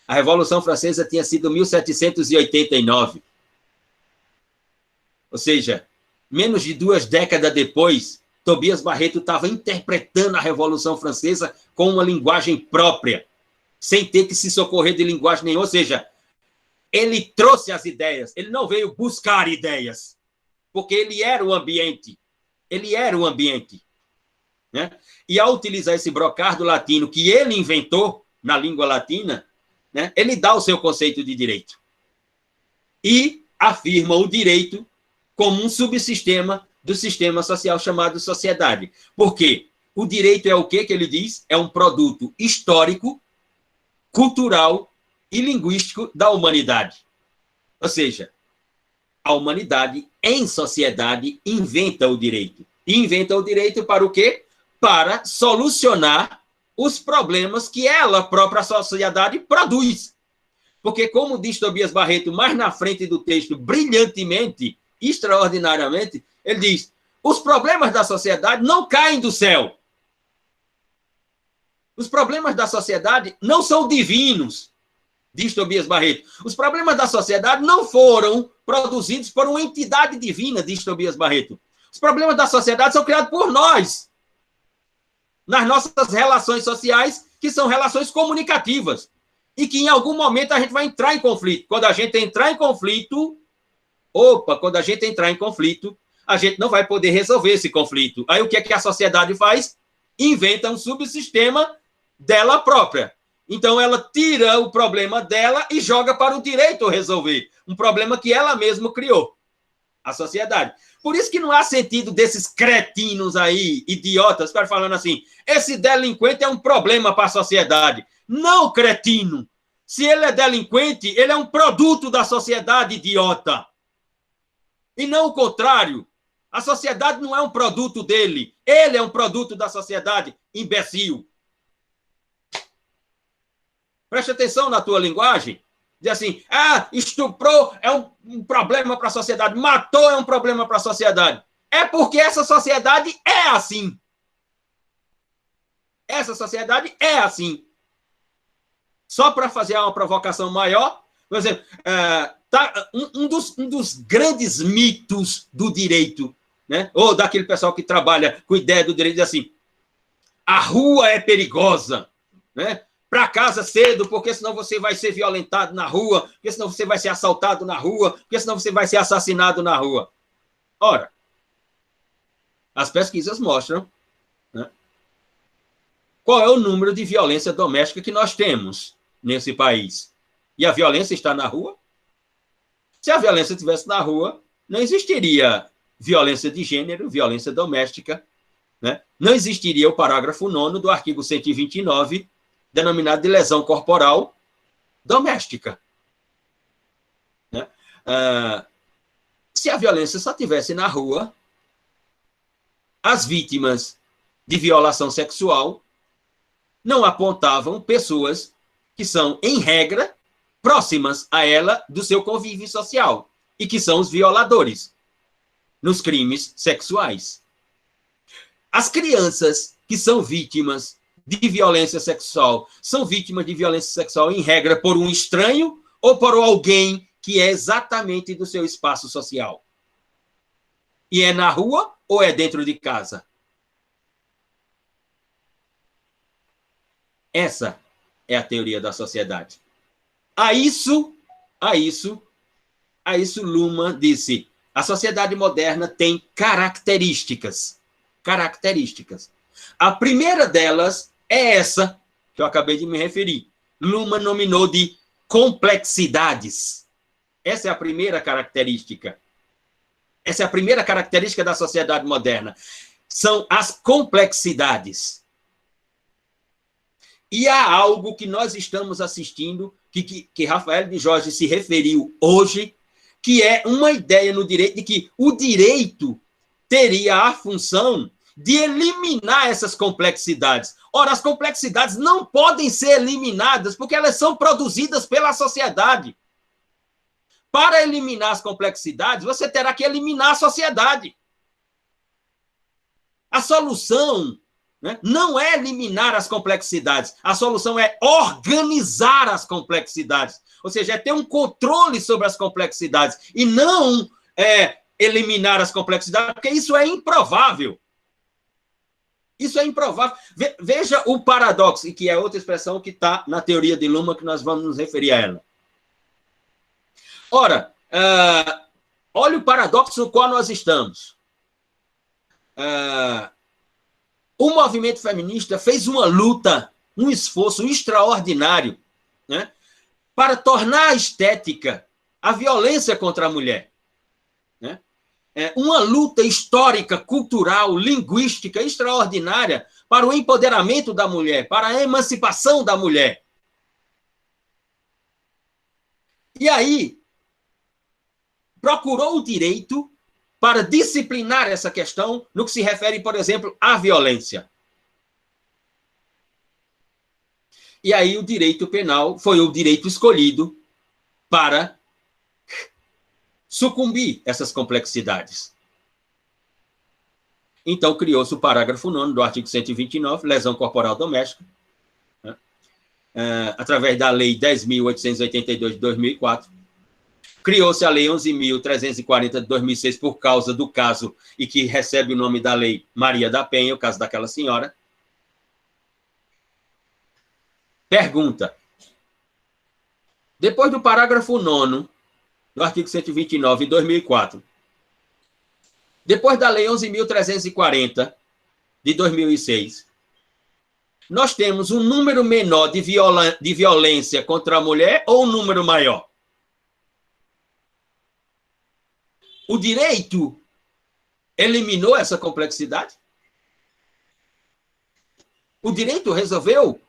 A Revolução Francesa tinha sido 1789. Ou seja, menos de 2 décadas depois, Tobias Barreto estava interpretando a Revolução Francesa com uma linguagem própria, sem ter que se socorrer de linguagem nenhuma. Ou seja, ele trouxe as ideias, ele não veio buscar ideias, porque ele era o ambiente. ele era o ambiente. Né? E ao utilizar esse brocardo latino que ele inventou na língua latina, né, ele dá o seu conceito de direito. E afirma o direito como um subsistema do sistema social chamado sociedade. Por quê? O direito é o quê que ele diz? É um produto histórico, cultural e linguístico da humanidade. Ou seja, a humanidade, em sociedade, inventa o direito. E inventa o direito para o quê? Para solucionar os problemas que ela, a própria sociedade, produz. Porque, como diz Tobias Barreto, mais na frente do texto, brilhantemente, extraordinariamente, ele diz, os problemas da sociedade não caem do céu. Os problemas da sociedade não são divinos, diz Tobias Barreto. Os problemas da sociedade não foram produzidos por uma entidade divina, diz Tobias Barreto. Os problemas da sociedade são criados por nós, nas nossas relações sociais, que são relações comunicativas, e que em algum momento a gente vai entrar em conflito. Quando a gente entrar em conflito, quando a gente entrar em conflito, a gente não vai poder resolver esse conflito. Aí o que é que a sociedade faz? Inventa um subsistema dela própria. Então, ela tira o problema dela e joga para o direito resolver. Um problema que ela mesma criou, a sociedade. Por isso que não há sentido desses cretinos aí, idiotas, ficar falando assim, esse delinquente é um problema para a sociedade. Não, cretino. Se ele é delinquente, ele é um produto da sociedade, idiota. E não o contrário. A sociedade não é um produto dele. Ele é um produto da sociedade, imbecil. Preste atenção na tua linguagem. Diz assim, estuprou é um problema para a sociedade, matou é um problema para a sociedade. É porque essa sociedade é assim. Essa sociedade é assim. Só para fazer uma provocação maior, por exemplo, um dos grandes mitos do direito, né? Ou daquele pessoal que trabalha com ideia do direito, diz assim, a rua é perigosa, né? Para casa cedo, porque senão você vai ser violentado na rua, porque senão você vai ser assaltado na rua, porque senão você vai ser assassinado na rua. Ora, as pesquisas mostram, né, qual é o número de violência doméstica que nós temos nesse país. E a violência está na rua? Se a violência estivesse na rua, não existiria violência de gênero, violência doméstica, né? Não existiria o parágrafo 9º do artigo 129, denominado de lesão corporal doméstica. Né? Se a violência só estivesse na rua, as vítimas de violação sexual não apontavam pessoas que são, em regra, próximas a ela do seu convívio social e que são os violadores nos crimes sexuais. As crianças que são vítimas de violência sexual são vítimas de violência sexual, em regra, por um estranho ou por alguém que é exatamente do seu espaço social. E é na rua ou é dentro de casa? Essa é a teoria da sociedade. A isso Luhmann disse, a sociedade moderna tem características. A primeira delas é essa que eu acabei de me referir. Luhmann nominou de complexidades. Essa é a primeira característica. Essa é a primeira característica da sociedade moderna. São as complexidades. E há algo que nós estamos assistindo, que Rafael de Jorge se referiu hoje, que é uma ideia no direito de que o direito teria a função de eliminar essas complexidades. Ora, as complexidades não podem ser eliminadas porque elas são produzidas pela sociedade. Para eliminar as complexidades, você terá que eliminar a sociedade. A solução, né, não é eliminar as complexidades, a solução é organizar as complexidades. Ou seja, é ter um controle sobre as complexidades e não eliminar as complexidades, porque isso é improvável. Isso é improvável. Veja o paradoxo, que é outra expressão que está na teoria de Luhmann, que nós vamos nos referir a ela. Ora, olha o paradoxo no qual nós estamos. o movimento feminista fez uma luta, um esforço extraordinário, né, para tornar a estética a violência contra a mulher. Né? Uma luta histórica, cultural, linguística extraordinária para o empoderamento da mulher, para a emancipação da mulher. E aí, procurou o direito para disciplinar essa questão no que se refere, por exemplo, à violência. E aí o direito penal foi o direito escolhido para sucumbir essas complexidades. Então, criou-se o parágrafo 9º do artigo 129, lesão corporal doméstica, né, através da Lei 10.882 de 2004. Criou-se a Lei 11.340 de 2006 por causa do caso, e que recebe o nome da Lei Maria da Penha, o caso daquela senhora. Pergunta. Depois do parágrafo 9º do artigo 129, em 2004, depois da Lei 11.340 de 2006, nós temos um número menor de violência contra a mulher ou um número maior? O direito eliminou essa complexidade? O direito resolveu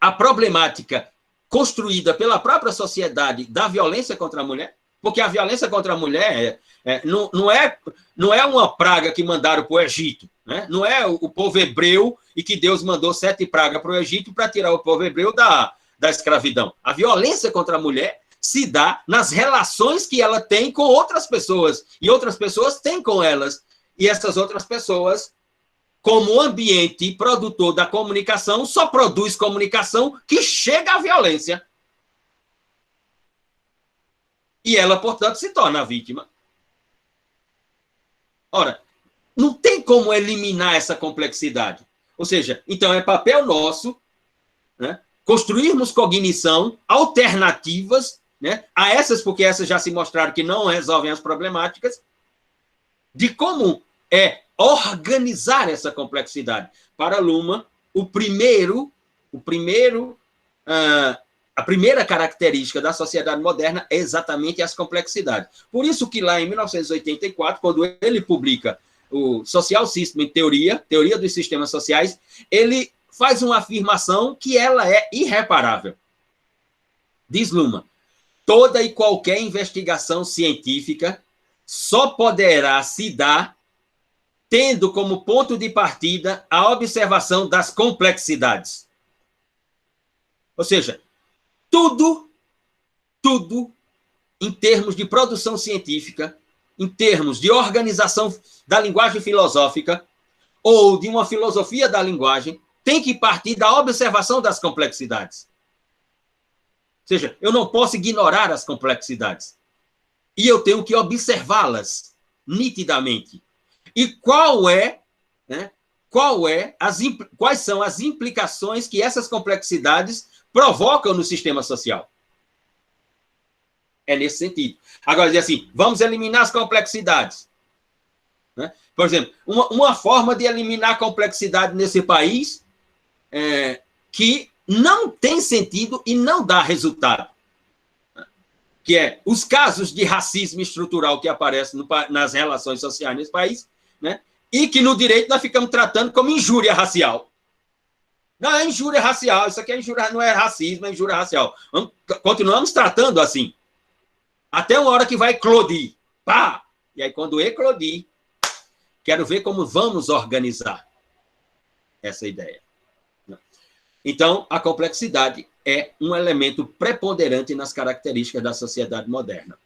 a problemática construída pela própria sociedade da violência contra a mulher? Porque a violência contra a mulher não é uma praga que mandaram para o Egito, né? Não é o povo hebreu e que Deus mandou 7 pragas para o Egito para tirar o povo hebreu da escravidão. A violência contra a mulher se dá nas relações que ela tem com outras pessoas, e outras pessoas têm com elas. E essas outras pessoas, como ambiente produtor da comunicação, só produz comunicação que chega à violência. E ela, portanto, se torna a vítima. Ora, não tem como eliminar essa complexidade. Ou seja, então é papel nosso, né, construirmos cognição, alternativas, né, a essas, porque essas já se mostraram que não resolvem as problemáticas, de como organizar essa complexidade. Para Luhmann, a primeira característica da sociedade moderna é exatamente as complexidades. Por isso que lá em 1984, quando ele publica o Social System Teoria dos Sistemas Sociais, ele faz uma afirmação que ela é irreparável. Diz Luhmann: toda e qualquer investigação científica só poderá se dar tendo como ponto de partida a observação das complexidades. Ou seja, tudo, em termos de produção científica, em termos de organização da linguagem filosófica ou de uma filosofia da linguagem, tem que partir da observação das complexidades. Ou seja, eu não posso ignorar as complexidades. E eu tenho que observá-las nitidamente. E quais são as implicações que essas complexidades provocam no sistema social? É nesse sentido. Agora, dizer assim, vamos eliminar as complexidades. Né? Por exemplo, uma forma de eliminar a complexidade nesse país que não tem sentido e não dá resultado, que é os casos de racismo estrutural que aparecem nas relações sociais nesse país, né? E que no direito nós ficamos tratando como injúria racial. Não, é injúria racial, isso aqui é injúria, não é racismo, é injúria racial. Continuamos tratando assim. Até uma hora que vai eclodir. Pá! E aí, quando eclodir, quero ver como vamos organizar essa ideia. Então, a complexidade é um elemento preponderante nas características da sociedade moderna.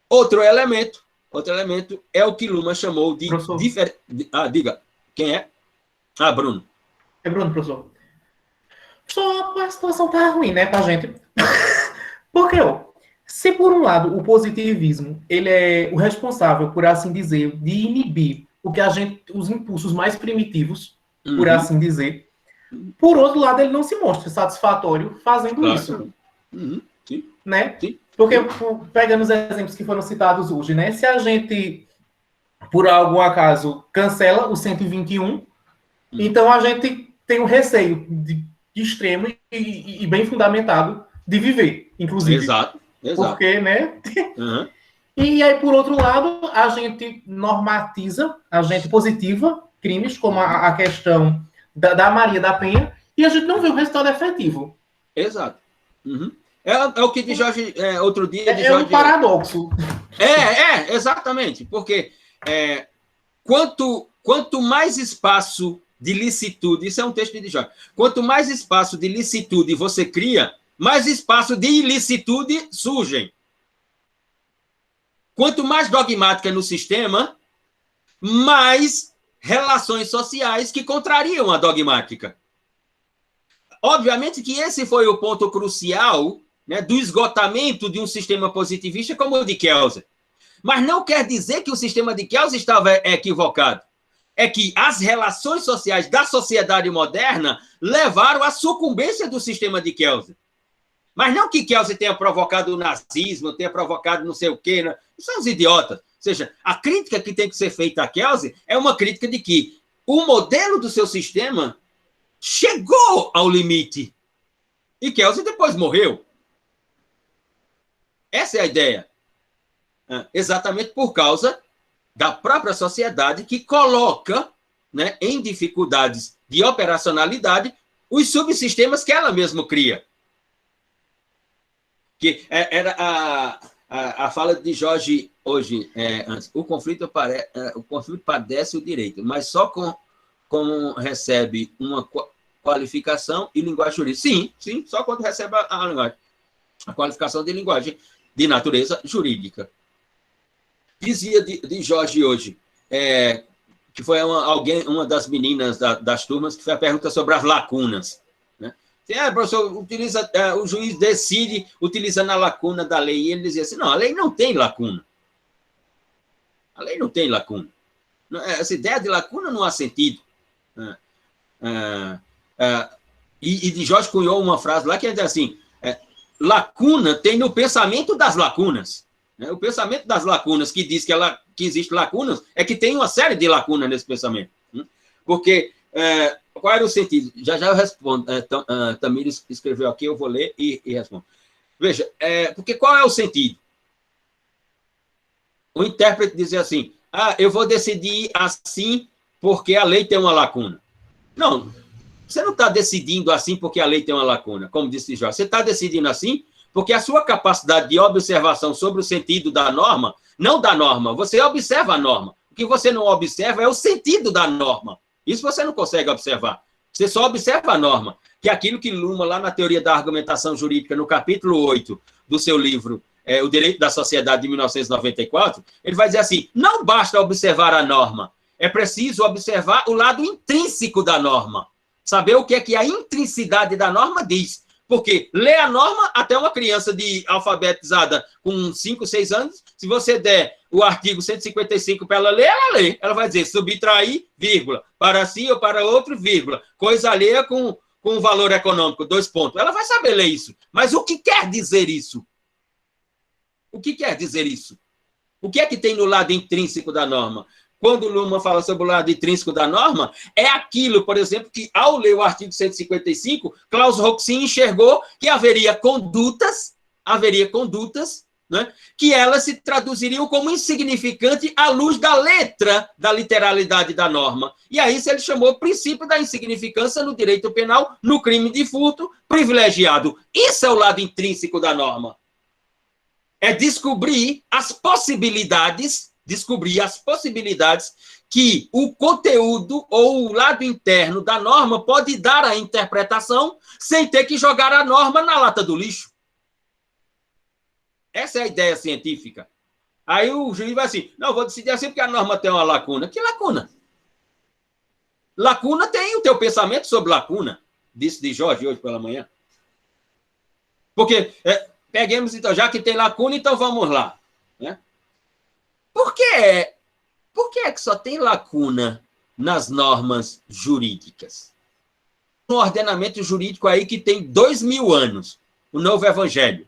Outro elemento é o que Luhmann chamou de... diga, quem é? Bruno. É Bruno, professor. Só a situação tá ruim, né, pra gente? Porque, se por um lado o positivismo ele é o responsável, por assim dizer, de inibir os impulsos mais primitivos, por assim dizer, por outro lado ele não se mostra satisfatório fazendo isso. Sim. Né? Sim. Porque, pegando os exemplos que foram citados hoje, né, se a gente por algum acaso, cancela o 121. Então, a gente tem um receio de extremo e bem fundamentado de viver, inclusive. Exato. Porque, né? Uhum. E aí, por outro lado, a gente normatiza, a gente positiva crimes, como a questão da Maria da Penha, e a gente não vê o resultado efetivo. Exato. Uhum. É o que de Jorge, outro dia... É um paradoxo. Exatamente. Porque quanto mais espaço de licitude, isso é um texto de Jorge, quanto mais espaço de licitude você cria, mais espaço de ilicitude surgem. Quanto mais dogmática no sistema, mais relações sociais que contrariam a dogmática. Obviamente que esse foi o ponto crucial, né, do esgotamento de um sistema positivista como o de Kelsen. Mas não quer dizer que o sistema de Kelsen estava equivocado. É que as relações sociais da sociedade moderna levaram à sucumbência do sistema de Kelsen. Mas não que Kelsen tenha provocado o nazismo, tenha provocado não sei o quê. Né? Isso são os idiotas. Ou seja, a crítica que tem que ser feita a Kelsen é uma crítica de que o modelo do seu sistema chegou ao limite. E Kelsen depois morreu. Essa é a ideia. Exatamente por causa da própria sociedade que coloca, né, em dificuldades de operacionalidade os subsistemas que ela mesma cria. Que era a fala de Jorge hoje, antes. O conflito padece o direito, mas só como recebe uma qualificação e linguagem jurídica. Sim, só quando recebe a linguagem. A qualificação de linguagem de natureza jurídica. Dizia de Jorge hoje, que foi uma das meninas das turmas, que fez a pergunta sobre as lacunas. Né? Professor, o juiz decide utilizando a lacuna da lei, e ele dizia assim, não, a lei não tem lacuna. A lei não tem lacuna. Essa ideia de lacuna não há sentido. E de Jorge cunhou uma frase lá que diz assim, lacuna tem no pensamento das lacunas. O pensamento das lacunas, que diz que existe lacunas, é que tem uma série de lacunas nesse pensamento. Porque, qual era o sentido? Já eu respondo. Tamires escreveu aqui, eu vou ler e respondo. Veja, porque qual é o sentido? O intérprete dizia assim, eu vou decidir assim porque a lei tem uma lacuna. Não, você não está decidindo assim porque a lei tem uma lacuna, como disse Jorge. Você está decidindo assim porque a sua capacidade de observação sobre o sentido da norma, não da norma, você observa a norma. O que você não observa é o sentido da norma. Isso você não consegue observar. Você só observa a norma, que é aquilo que Luhmann, lá na Teoria da Argumentação Jurídica, no capítulo 8 do seu livro, O Direito da Sociedade, de 1994, ele vai dizer assim, não basta observar a norma, é preciso observar o lado intrínseco da norma, saber o que é que a intricidade da norma diz. Porque ler a norma, até uma criança alfabetizada com 5, 6 anos, se você der o artigo 155 para ela ler, ela lê. Ela vai dizer subtrair, vírgula, para si ou para outro, vírgula, coisa alheia com valor econômico, 2 pontos. Ela vai saber ler isso. Mas o que quer dizer isso? O que quer dizer isso? O que é que tem no lado intrínseco da norma? Quando o Luhmann fala sobre o lado intrínseco da norma, é aquilo, por exemplo, que ao ler o artigo 155, Klaus Roxin enxergou que haveria condutas, né, que elas se traduziriam como insignificante à luz da letra da literalidade da norma. E aí ele chamou o princípio da insignificância no direito penal, no crime de furto privilegiado. Isso é o lado intrínseco da norma. É descobrir as possibilidades que o conteúdo ou o lado interno da norma pode dar à interpretação sem ter que jogar a norma na lata do lixo. Essa é a ideia científica. Aí o juiz vai assim, não, vou decidir assim porque a norma tem uma lacuna. Que lacuna? Lacuna tem o teu pensamento sobre lacuna, disse de Jorge hoje pela manhã. Porque, peguemos então, já que tem lacuna, então vamos lá, né? Por que é que só tem lacuna nas normas jurídicas? Um ordenamento jurídico aí que tem 2000 anos, o Novo Evangelho,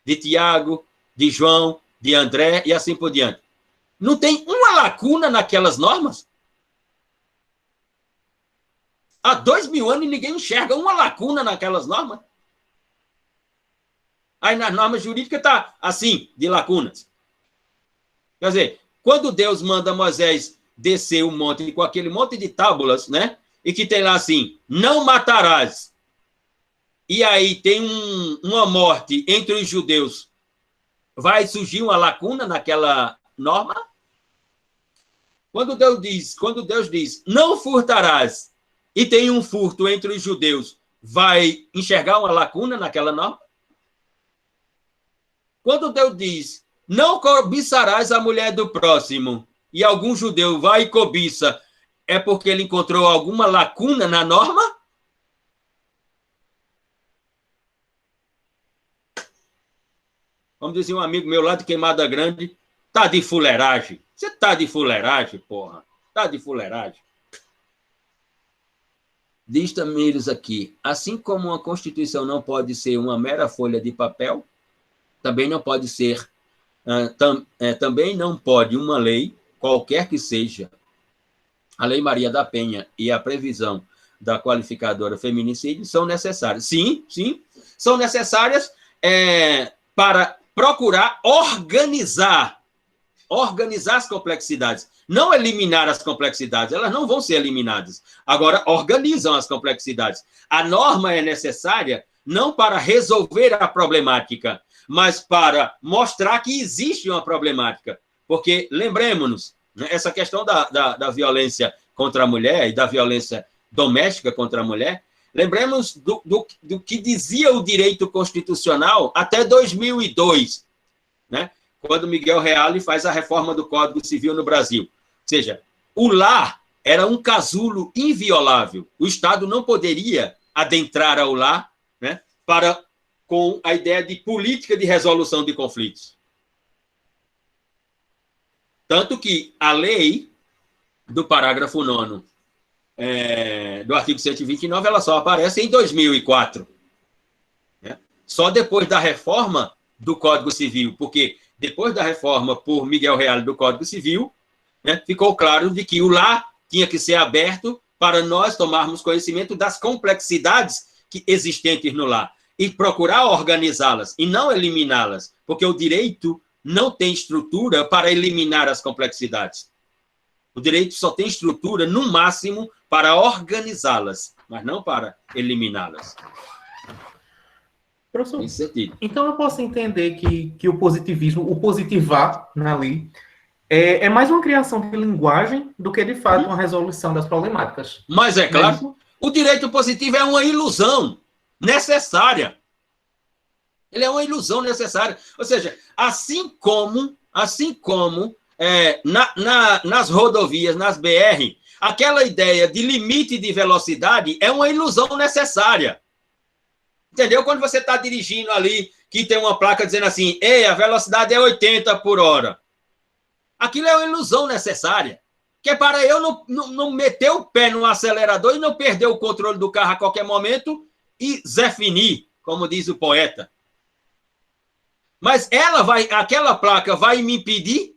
de Tiago, de João, de André e assim por diante. Não tem uma lacuna naquelas normas? Há 2000 anos ninguém enxerga uma lacuna naquelas normas. Aí nas normas jurídicas está assim, de lacunas. Quer dizer, quando Deus manda Moisés descer o monte com aquele monte de tábuas, né? E que tem lá assim, não matarás. E aí tem uma morte entre os judeus. Vai surgir uma lacuna naquela norma? Quando Deus diz, não furtarás, e tem um furto entre os judeus, vai enxergar uma lacuna naquela norma? Quando Deus diz, não cobiçarás a mulher do próximo, e algum judeu vai e cobiça, é porque ele encontrou alguma lacuna na norma? Vamos dizer, um amigo meu lá de Queimada Grande, tá de fuleiragem. Você tá de fuleiragem, porra. Tá de fuleiragem. Diz Tamires aqui, assim como uma Constituição não pode ser uma mera folha de papel, também não pode ser, também não pode uma lei, qualquer que seja, a Lei Maria da Penha e a previsão da qualificadora feminicídio são necessárias. Sim, são necessárias para procurar organizar as complexidades. Não eliminar as complexidades, elas não vão ser eliminadas. Agora, organizam as complexidades. A norma é necessária não para resolver a problemática, mas para mostrar que existe uma problemática. Porque, lembremos-nos, né, essa questão da violência contra a mulher e da violência doméstica contra a mulher, lembremos do que dizia o direito constitucional até 2002, né, quando Miguel Reale faz a reforma do Código Civil no Brasil. Ou seja, o lar era um casulo inviolável. O Estado não poderia adentrar ao lar, né, com a ideia de política de resolução de conflitos. Tanto que a lei do parágrafo 9º do artigo 129, ela só aparece em 2004. Né? Só depois da reforma do Código Civil, porque depois da reforma por Miguel Reale do Código Civil, né, ficou claro de que o lar tinha que ser aberto para nós tomarmos conhecimento das complexidades existentes no lar e procurar organizá-las e não eliminá-las, porque o direito não tem estrutura para eliminar as complexidades. O direito só tem estrutura, no máximo, para organizá-las, mas não para eliminá-las. Professor, então eu posso entender que o positivismo, o positivar na lei, é mais uma criação de linguagem do que, de fato, uma resolução das problemáticas. Mas é claro, o direito positivo é uma ilusão necessária. Ele é uma ilusão necessária. Ou seja, assim como nas rodovias, nas BR, aquela ideia de limite de velocidade é uma ilusão necessária. Entendeu? Quando você está dirigindo ali, que tem uma placa dizendo assim, ei, a velocidade é 80 por hora. Aquilo é uma ilusão necessária. Que é para eu não meter o pé no acelerador e não perder o controle do carro a qualquer momento e zefinir, como diz o poeta. Mas aquela placa vai me impedir?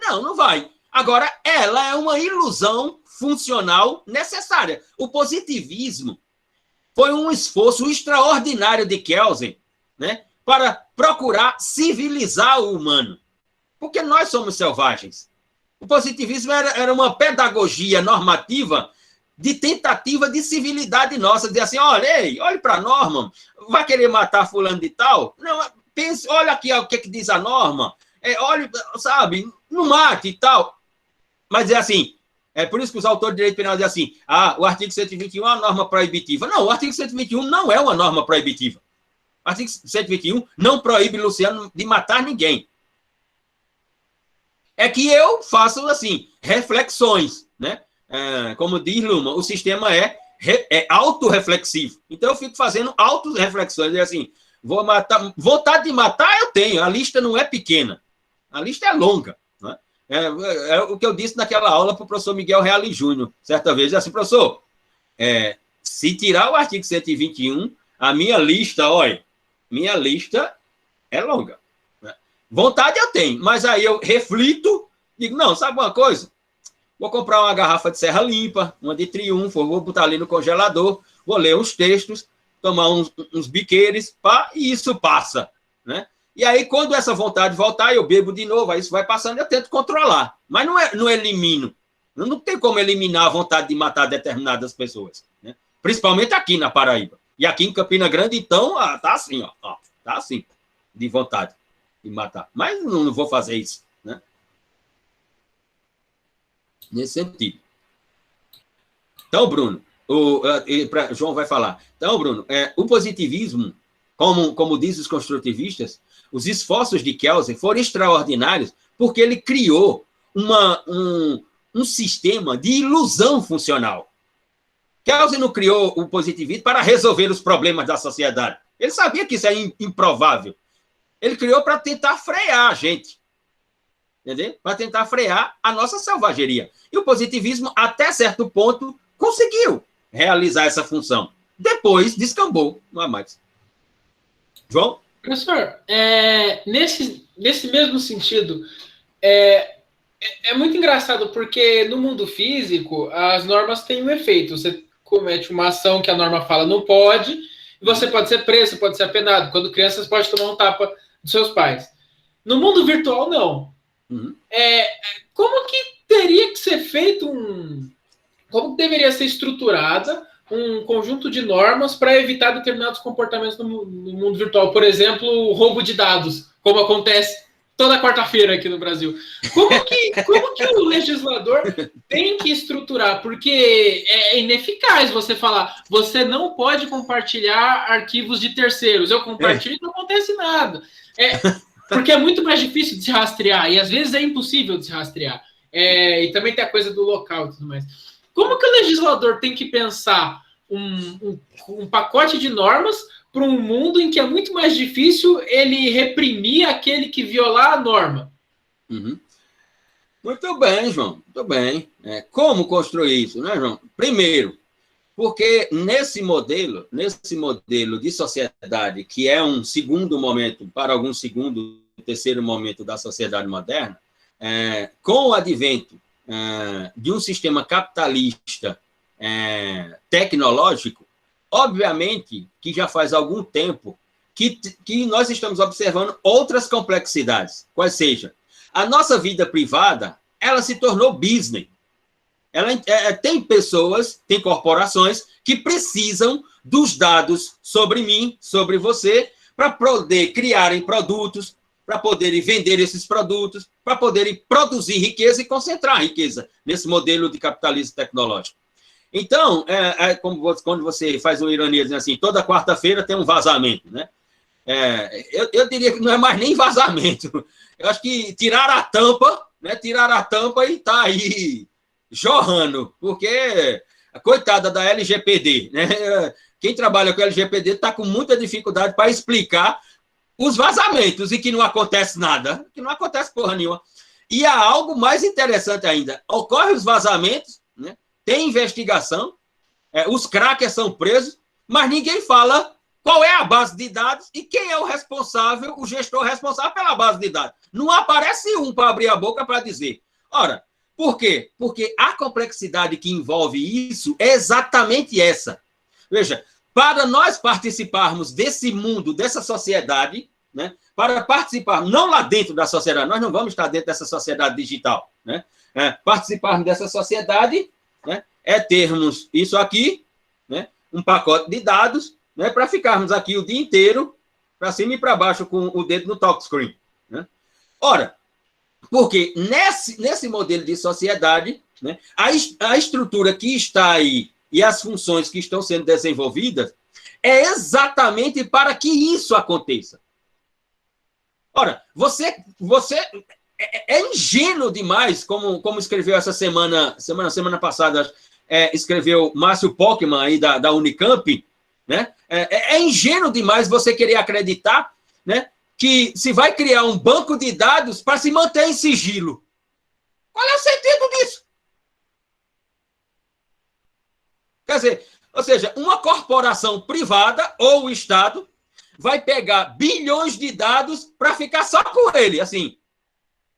Não, não vai. Agora, ela é uma ilusão funcional necessária. O positivismo foi um esforço extraordinário de Kelsen, né, para procurar civilizar o humano. Porque nós somos selvagens. O positivismo era uma pedagogia normativa de tentativa de civilidade nossa, dizer assim, olhe para a norma, vai querer matar fulano de tal? Não, pense, olha aqui o que diz a norma, olhe, sabe, não mate e tal. Mas é assim, é por isso que os autores de direito penal dizem assim, o artigo 121 é uma norma proibitiva. Não, o artigo 121 não é uma norma proibitiva. O artigo 121 não proíbe Luciano de matar ninguém. É que eu faço, assim, reflexões, né? Como diz Luma, o sistema é autorreflexivo. Então, eu fico fazendo autorreflexões. Assim, vontade de matar, eu tenho. A lista não é pequena. A lista é longa. Né? É o que eu disse naquela aula para o professor Miguel Reale Júnior, certa vez. Assim, professor, se tirar o artigo 121, a minha lista, olha, minha lista é longa. Né? Vontade eu tenho, mas aí eu reflito, digo, não, sabe uma coisa? Vou comprar uma garrafa de Serra Limpa, uma de Triunfo, vou botar ali no congelador, vou ler uns textos, tomar uns biqueiros, pá, e isso passa, né? E aí, quando essa vontade voltar, eu bebo de novo, aí isso vai passando e eu tento controlar. Mas não elimino. Não tem como eliminar a vontade de matar determinadas pessoas, né? Principalmente aqui na Paraíba. E aqui em Campina Grande, então, tá assim, ó, tá assim, de vontade de matar. Mas não vou fazer isso, né? Nesse sentido. Então, Bruno, João vai falar. Então, Bruno, o positivismo, como dizem os construtivistas, os esforços de Kelsen foram extraordinários porque ele criou um sistema de ilusão funcional. Kelsen não criou o positivismo para resolver os problemas da sociedade. Ele sabia que isso é improvável. Ele criou para tentar frear a gente. Entendeu? Para tentar frear a nossa selvageria. E o positivismo, até certo ponto, conseguiu realizar essa função. Depois, descambou, não é mais. João? Professor, nesse mesmo sentido, é muito engraçado, porque no mundo físico, as normas têm um efeito. Você comete uma ação que a norma fala não pode, e você pode ser preso, pode ser apenado. Quando criança, você pode tomar um tapa dos seus pais. No mundo virtual, não. Uhum. Como que teria que ser feito como que deveria ser estruturada um conjunto de normas para evitar determinados comportamentos no mundo virtual? Por exemplo, o roubo de dados, como acontece toda quarta-feira aqui no Brasil. Como que o legislador tem que estruturar? Porque é ineficaz você falar, você não pode compartilhar arquivos de terceiros. Eu compartilho e não acontece nada. Porque é muito mais difícil de se rastrear, e às vezes é impossível de se rastrear. E também tem a coisa do local e tudo mais. Como que o legislador tem que pensar um pacote de normas para um mundo em que é muito mais difícil ele reprimir aquele que violar a norma? Uhum. Muito bem, João. Muito bem. Como construir isso, né, João? Primeiro, porque nesse modelo de sociedade, que é um segundo momento, para algum segundo, terceiro momento da sociedade moderna, com o advento de um sistema capitalista tecnológico, obviamente que já faz algum tempo que nós estamos observando outras complexidades, quais sejam. A nossa vida privada, ela se tornou business. Tem pessoas, tem corporações que precisam dos dados sobre mim, sobre você, para poder criarem produtos, para poderem vender esses produtos, para poderem produzir riqueza e concentrar riqueza nesse modelo de capitalismo tecnológico. Então, como quando você faz uma ironia dizendo assim, toda quarta-feira tem um vazamento, né? Eu diria que não é mais nem vazamento. Eu acho que tiraram a tampa, né? Tiraram a tampa e está aí jorrando, porque a coitada da LGPD, né? Quem trabalha com LGPD está com muita dificuldade para explicar os vazamentos e que não acontece nada, que não acontece porra nenhuma. E há algo mais interessante ainda. Ocorrem os vazamentos, né? Tem investigação, os crackers são presos, mas ninguém fala qual é a base de dados e quem é o responsável, o gestor responsável pela base de dados. Não aparece um para abrir a boca para dizer. Ora, por quê? Porque a complexidade que envolve isso é exatamente essa. Veja, para nós participarmos desse mundo, dessa sociedade, né, para participarmos, não lá dentro da sociedade, nós não vamos estar dentro dessa sociedade digital, né, participarmos dessa sociedade, né, é termos isso aqui, né, um pacote de dados, né, para ficarmos aqui o dia inteiro, para cima e para baixo, com o dedo no touchscreen. Né? Ora, porque nesse modelo de sociedade, né, a estrutura que está aí e as funções que estão sendo desenvolvidas é exatamente para que isso aconteça. Ora, você é ingênuo demais, como escreveu essa semana passada, escreveu Márcio Pockmann, aí da Unicamp, né? É ingênuo demais você querer acreditar, né, que se vai criar um banco de dados para se manter em sigilo. Qual é o sentido disso? Quer dizer, ou seja, uma corporação privada ou o Estado vai pegar bilhões de dados para ficar só com ele, assim,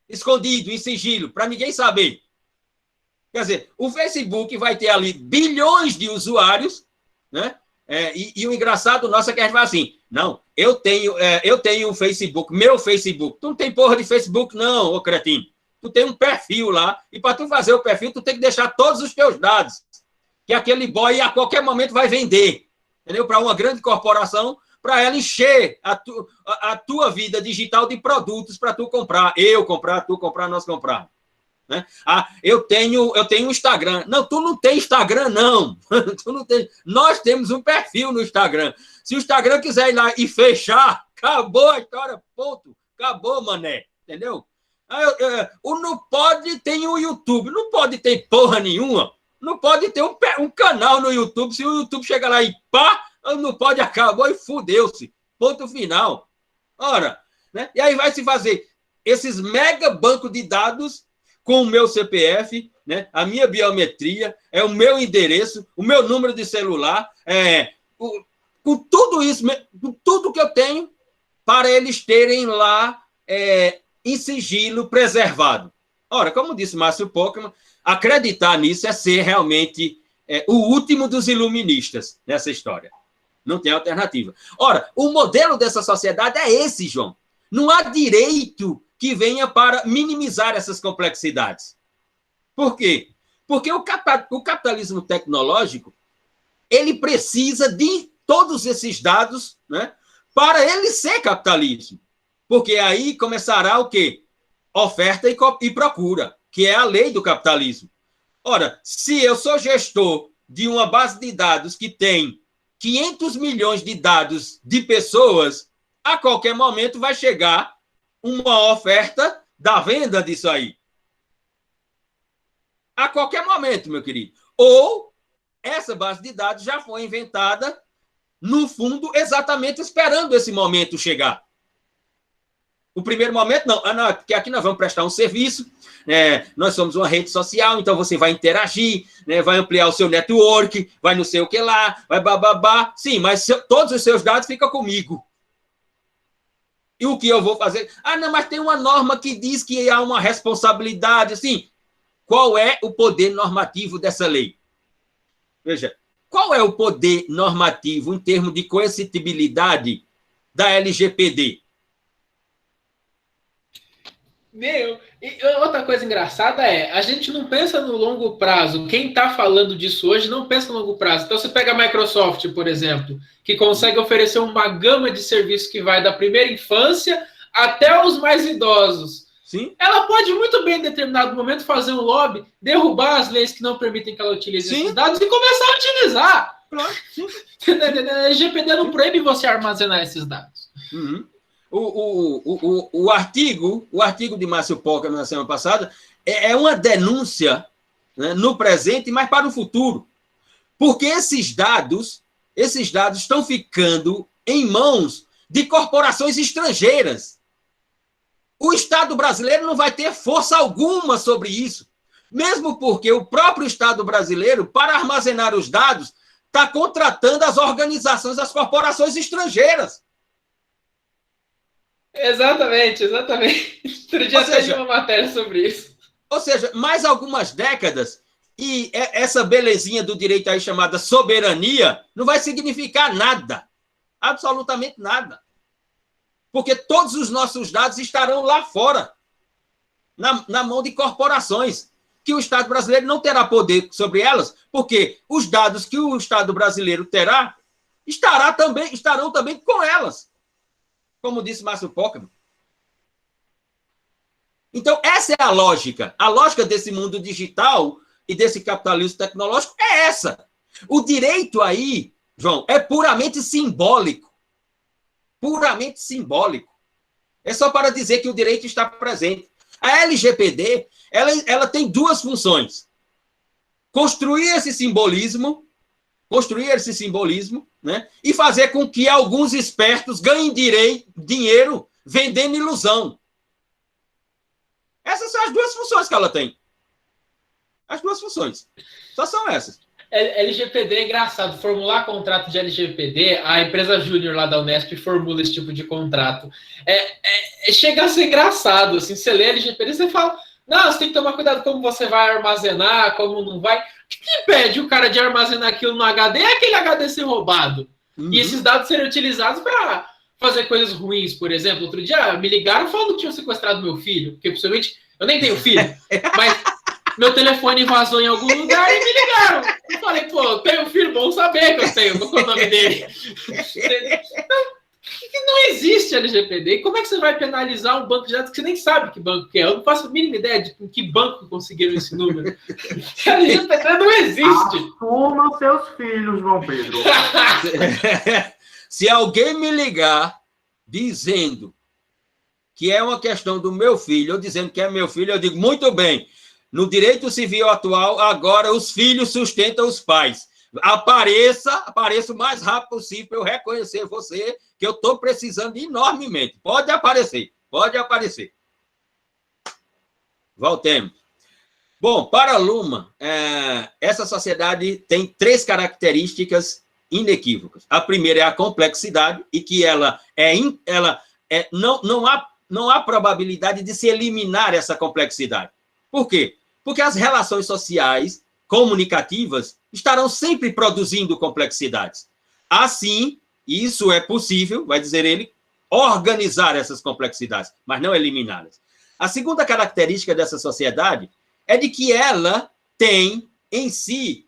escondido, em sigilo, para ninguém saber. Quer dizer, o Facebook vai ter ali bilhões de usuários, né? E o engraçado nosso é que a gente vai assim, não, eu tenho um Facebook, meu Facebook. Tu não tem porra de Facebook, não, ô cretino. Tu tem um perfil lá, e para tu fazer o perfil, tu tem que deixar todos os teus dados, que aquele boy a qualquer momento vai vender, entendeu? Para uma grande corporação, para ela encher a tua vida digital de produtos para tu comprar, eu comprar, tu comprar, nós comprar. Né? Eu tenho um Instagram. Não, tu não tem Instagram, não. Tu não tem. Nós temos um perfil no Instagram. Se o Instagram quiser ir lá e fechar, acabou a história, ponto. Acabou, mané. Entendeu? O não pode tem o YouTube. Não pode ter porra nenhuma. Não pode ter um canal no YouTube. Se o YouTube chegar lá e pá, não pode, acabou e fudeu-se. Ponto final. Ora, né? E aí vai se fazer esses mega bancos de dados com o meu CPF, né? A minha biometria, o meu endereço, o meu número de celular, com tudo isso, com tudo que eu tenho, para eles terem lá em sigilo preservado. Ora, como disse Márcio Pockerman, acreditar nisso é ser realmente o último dos iluministas nessa história. Não tem alternativa. Ora, o modelo dessa sociedade é esse, João. Não há direito que venha para minimizar essas complexidades. Por quê? Porque o capitalismo tecnológico, ele precisa de todos esses dados, né, para ele ser capitalismo. Porque aí começará o quê? Oferta e procura, que é a lei do capitalismo. Ora, se eu sou gestor de uma base de dados que tem 500 milhões de dados de pessoas, a qualquer momento vai chegar uma oferta da venda disso aí. A qualquer momento, meu querido. Ou essa base de dados já foi inventada, no fundo, exatamente esperando esse momento chegar. O primeiro momento, não, porque aqui nós vamos prestar um serviço, nós somos uma rede social, então você vai interagir, né, vai ampliar o seu network, vai não sei o que lá, vai bababá. Sim, mas todos os seus dados ficam comigo. E o que eu vou fazer? Não, mas tem uma norma que diz que há uma responsabilidade, assim. Qual é o poder normativo dessa lei? Veja, qual é o poder normativo em termos de coercitibilidade da LGPD? E outra coisa engraçada a gente não pensa no longo prazo. Quem está falando disso hoje não pensa no longo prazo. Então, você pega a Microsoft, por exemplo, que consegue oferecer uma gama de serviços que vai da primeira infância até os mais idosos. Sim. Ela pode muito bem, em determinado momento, fazer um lobby, derrubar as leis que não permitem que ela utilize esses dados e começar a utilizar. Claro. Sim. A LGPD não proíbe você armazenar esses dados. Uhum. O artigo de Márcio Pockerman na semana passada é uma denúncia, né, no presente, mas para o futuro. Porque esses dados estão ficando em mãos de corporações estrangeiras. O Estado brasileiro não vai ter força alguma sobre isso. Mesmo porque o próprio Estado brasileiro, para armazenar os dados, está contratando as organizações, as corporações estrangeiras. Exatamente. Outro dia até uma matéria sobre isso. Ou seja, mais algumas décadas e essa belezinha do direito aí chamada soberania não vai significar nada. Absolutamente nada. Porque todos os nossos dados estarão lá fora, na mão de corporações, que o Estado brasileiro não terá poder sobre elas, porque os dados que o Estado brasileiro terá estarão também com elas. Como disse Márcio Pockerman. Então, essa é a lógica. A lógica desse mundo digital e desse capitalismo tecnológico é essa. O direito aí, João, é puramente simbólico. Puramente simbólico. É só para dizer que o direito está presente. A LGPD, ela tem duas funções. Construir esse simbolismo, né, e fazer com que alguns espertos ganhem dinheiro vendendo ilusão. Essas são as duas funções que ela tem. As duas funções. Só são essas. LGPD é engraçado. Formular contrato de LGPD, a empresa júnior lá da Unesp formula esse tipo de contrato. Chega a ser engraçado. Assim, você lê LGPD, você fala, não, você tem que tomar cuidado como você vai armazenar, como não vai. O que impede o cara de armazenar aquilo no HD? É aquele HD ser roubado. E esses dados serem utilizados para fazer coisas ruins, por exemplo. Outro dia me ligaram falando que tinham sequestrado meu filho, porque possivelmente eu nem tenho filho, mas meu telefone vazou em algum lugar e me ligaram. Eu falei, pô, tenho filho, bom saber que eu tenho, qual é o nome dele? Não existe LGPD. E como é que você vai penalizar um banco de dados que você nem sabe que banco que é? Eu não faço a mínima ideia de em que banco conseguiram esse número. LGPD não existe. Assuma seus filhos, João Pedro. Se alguém me ligar dizendo que é uma questão do meu filho, ou dizendo que é meu filho, eu digo, muito bem, no direito civil atual, agora os filhos sustentam os pais. Apareça o mais rápido possível para eu reconhecer você, que eu estou precisando enormemente. Pode aparecer. Voltemos. Bom, para Luhmann, essa sociedade tem 3 características inequívocas. A primeira é a complexidade, e que não há probabilidade de se eliminar essa complexidade. Por quê? Porque as relações sociais comunicativas estarão sempre produzindo complexidades. Assim, isso é possível, vai dizer ele, organizar essas complexidades, mas não eliminá-las. A segunda característica dessa sociedade é de que ela tem em si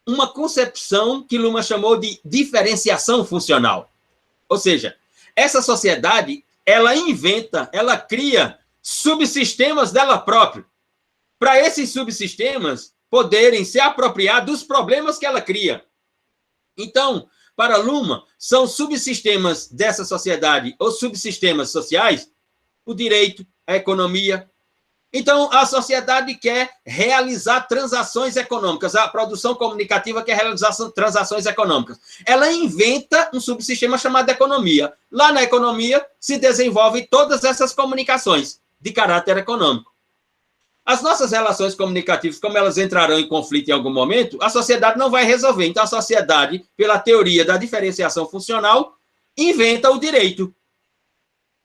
uma concepção que Luhmann chamou de diferenciação funcional. Ou seja, essa sociedade, ela cria subsistemas dela própria, para esses subsistemas poderem se apropriar dos problemas que ela cria. Então, para Luhmann, são subsistemas dessa sociedade, ou subsistemas sociais, o direito, a economia. Então, a sociedade quer realizar transações econômicas, a produção comunicativa quer realizar transações econômicas. Ela inventa um subsistema chamado economia. Lá na economia se desenvolvem todas essas comunicações de caráter econômico. As nossas relações comunicativas, como elas entrarão em conflito em algum momento, a sociedade não vai resolver. Então, a sociedade, pela teoria da diferenciação funcional, inventa o direito.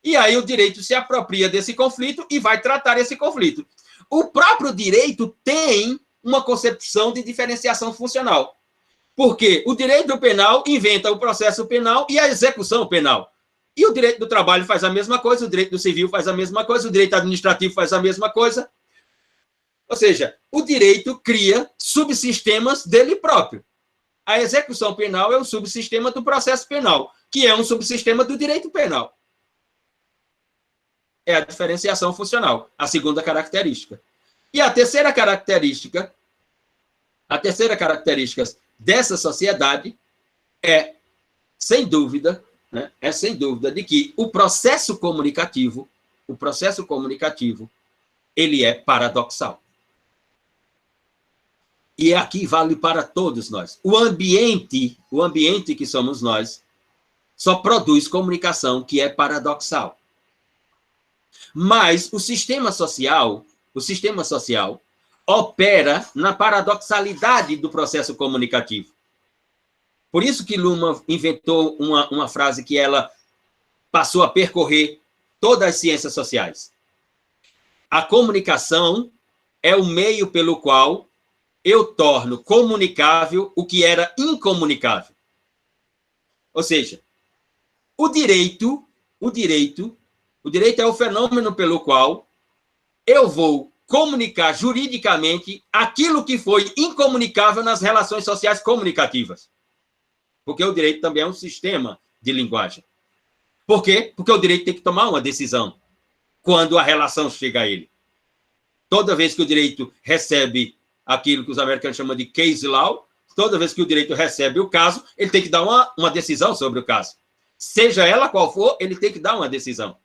E aí o direito se apropria desse conflito e vai tratar esse conflito. O próprio direito tem uma concepção de diferenciação funcional. Porque o direito penal inventa o processo penal e a execução penal. E o direito do trabalho faz a mesma coisa, o direito do civil faz a mesma coisa, o direito administrativo faz a mesma coisa. Ou seja, o direito cria subsistemas dele próprio. A execução penal é um subsistema do processo penal, que é um subsistema do direito penal. É a diferenciação funcional, a segunda característica. E a terceira característica dessa sociedade é, sem dúvida, de que o processo comunicativo, ele é paradoxal. E aqui vale para todos nós. O ambiente que somos nós, só produz comunicação que é paradoxal. Mas o sistema social opera na paradoxalidade do processo comunicativo. Por isso que Luhmann inventou uma frase que ela passou a percorrer todas as ciências sociais. A comunicação é o meio pelo qual eu torno comunicável o que era incomunicável. Ou seja, o direito é o fenômeno pelo qual eu vou comunicar juridicamente aquilo que foi incomunicável nas relações sociais comunicativas. Porque o direito também é um sistema de linguagem. Por quê? Porque o direito tem que tomar uma decisão quando a relação chega a ele. Toda vez que o direito recebe aquilo que os americanos chamam de case law, toda vez que o direito recebe o caso, ele tem que dar uma decisão sobre o caso. Seja ela qual for, ele tem que dar uma decisão.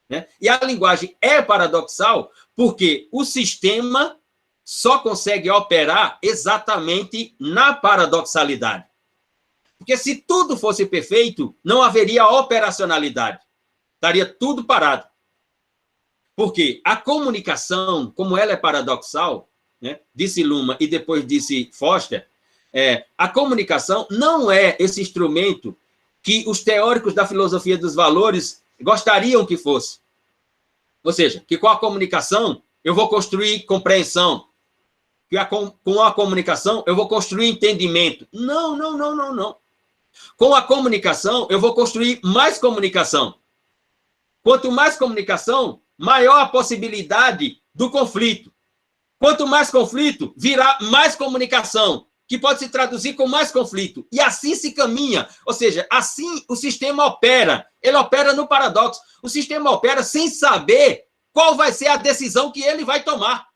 Né? E a linguagem é paradoxal porque o sistema só consegue operar exatamente na paradoxalidade. Porque se tudo fosse perfeito, não haveria operacionalidade. Estaria tudo parado. Porque a comunicação, como ela é paradoxal, né, disse Luhmann e depois disse Foster, a comunicação não é esse instrumento que os teóricos da filosofia dos valores gostariam que fosse. Ou seja, que com a comunicação eu vou construir compreensão, que com a comunicação eu vou construir entendimento. Não, não, não, não, não. Com a comunicação eu vou construir mais comunicação. Quanto mais comunicação, maior a possibilidade do conflito. Quanto mais conflito, virá mais comunicação, que pode se traduzir com mais conflito. E assim se caminha. Ou seja, assim o sistema opera. Ele opera no paradoxo. O sistema opera sem saber qual vai ser a decisão que ele vai tomar.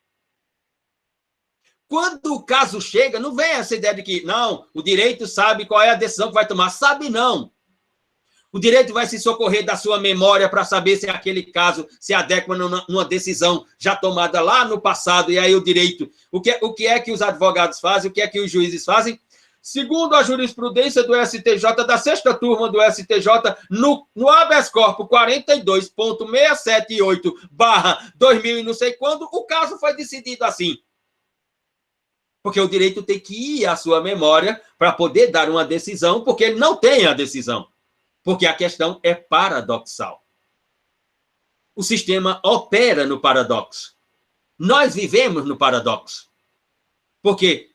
Quando o caso chega, não vem essa ideia de que, não, o direito sabe qual é a decisão que vai tomar. Sabe não. O direito vai se socorrer da sua memória para saber se aquele caso se adequa numa decisão já tomada lá no passado. E aí o direito, o que é que os advogados fazem, o que é que os juízes fazem? Segundo a jurisprudência do STJ, da 6ª turma do STJ, no habeas corpus 42.678/2000 e não sei quando, o caso foi decidido assim. Porque o direito tem que ir à sua memória para poder dar uma decisão, porque ele não tem a decisão. Porque a questão é paradoxal. O sistema opera no paradoxo. Nós vivemos no paradoxo. Porque,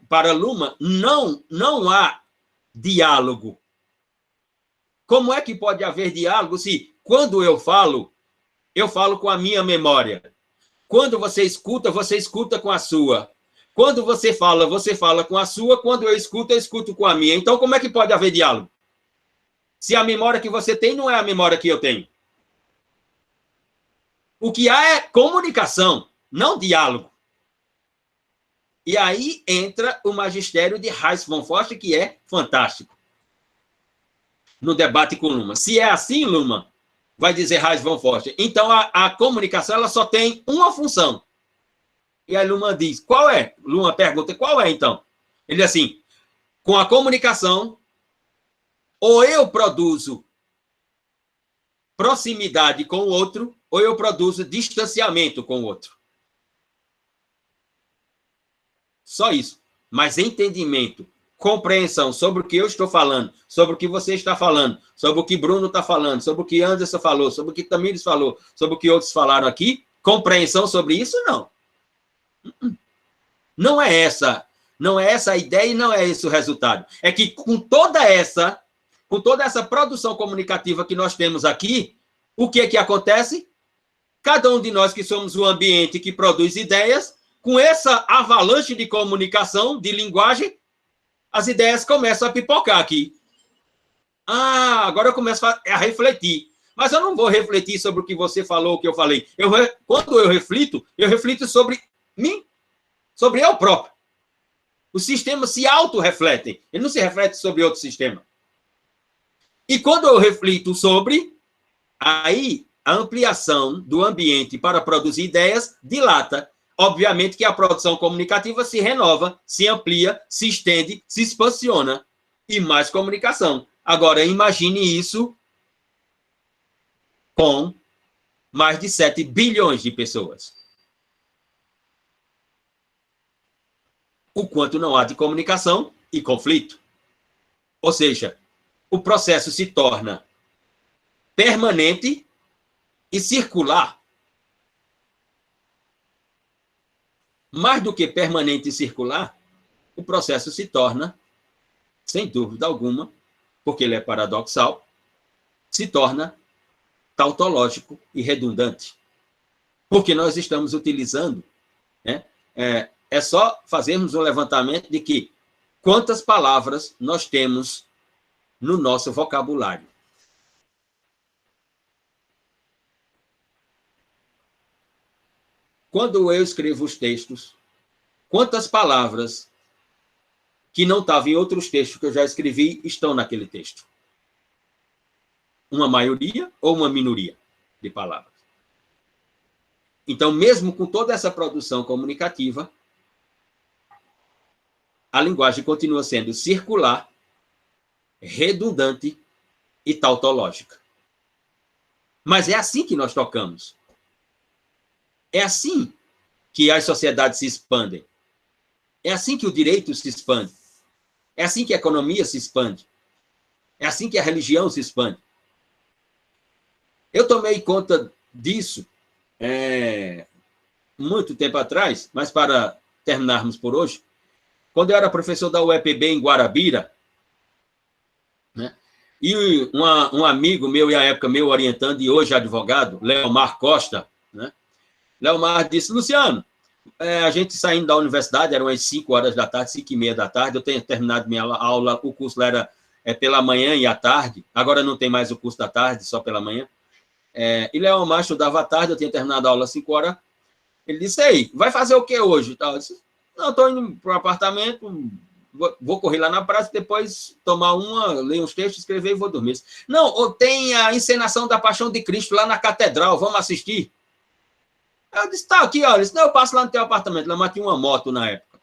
para Luhmann, não há diálogo. Como é que pode haver diálogo se, quando eu falo com a minha memória? Quando você escuta com a sua. Quando você fala com a sua. Quando eu escuto com a minha. Então, como é que pode haver diálogo? Se a memória que você tem não é a memória que eu tenho. O que há é comunicação, não diálogo. E aí entra o magistério de Hayes von Foster, que é fantástico. No debate com Luhmann. Se é assim, Luhmann, vai dizer Hayes von Foster, então a comunicação ela só tem uma função. E aí Luhmann diz, qual é? Luhmann pergunta, qual é então? Ele diz assim, com a comunicação, ou eu produzo proximidade com o outro, ou eu produzo distanciamento com o outro. Só isso. Mas entendimento, compreensão sobre o que eu estou falando, sobre o que você está falando, sobre o que Bruno está falando, sobre o que Anderson falou, sobre o que Tamires falou, sobre o que outros falaram aqui, compreensão sobre isso, não. Não é essa a ideia e não é esse o resultado. É que com toda essa produção comunicativa que nós temos aqui, o que é que acontece? Cada um de nós que somos o ambiente que produz ideias, com essa avalanche de comunicação, de linguagem, as ideias começam a pipocar aqui. Agora eu começo a refletir. Mas eu não vou refletir sobre o que você falou, o que eu falei. Quando eu reflito sobre mim, sobre eu próprio. Os sistemas se autorrefletem. Ele não se reflete sobre outro sistema. E quando eu reflito sobre, aí a ampliação do ambiente para produzir ideias dilata. Obviamente que a produção comunicativa se renova, se amplia, se estende, se expansiona. E mais comunicação. Agora, imagine isso com mais de 7 bilhões de pessoas. O quanto não há de comunicação e conflito. Ou seja, o processo se torna permanente e circular. Mais do que permanente e circular, o processo se torna, sem dúvida alguma, porque ele é paradoxal, se torna tautológico e redundante. Porque nós estamos utilizando, né? É só fazermos um levantamento de que quantas palavras nós temos no nosso vocabulário. Quando eu escrevo os textos, quantas palavras que não estavam em outros textos que eu já escrevi estão naquele texto? Uma maioria ou uma minoria de palavras? Então, mesmo com toda essa produção comunicativa, a linguagem continua sendo circular, redundante e tautológica. Mas é assim que nós tocamos. É assim que as sociedades se expandem. É assim que o direito se expande. É assim que a economia se expande. É assim que a religião se expande. Eu tomei conta disso muito tempo atrás, mas para terminarmos por hoje, quando eu era professor da UEPB em Guarabira, né, e um amigo meu, e à época meu orientando, e hoje advogado, Leomar Costa, né, Leomar disse, Luciano, a gente saindo da universidade, eram as 5 horas da tarde, 5h30 da tarde, eu tenho terminado minha aula, o curso lá era pela manhã e à tarde, agora não tem mais o curso da tarde, só pela manhã. E Leomar estudava à tarde, eu tinha terminado a aula às 5 horas. Ele disse, ei, vai fazer o que hoje? Eu disse, não, estou indo para o apartamento, vou correr lá na praça, depois tomar ler uns textos, escrever e vou dormir. Não, tem a encenação da Paixão de Cristo lá na Catedral, vamos assistir? Eu disse, tá aqui, olha, não, eu passo lá no teu apartamento. Leomar tinha uma moto na época.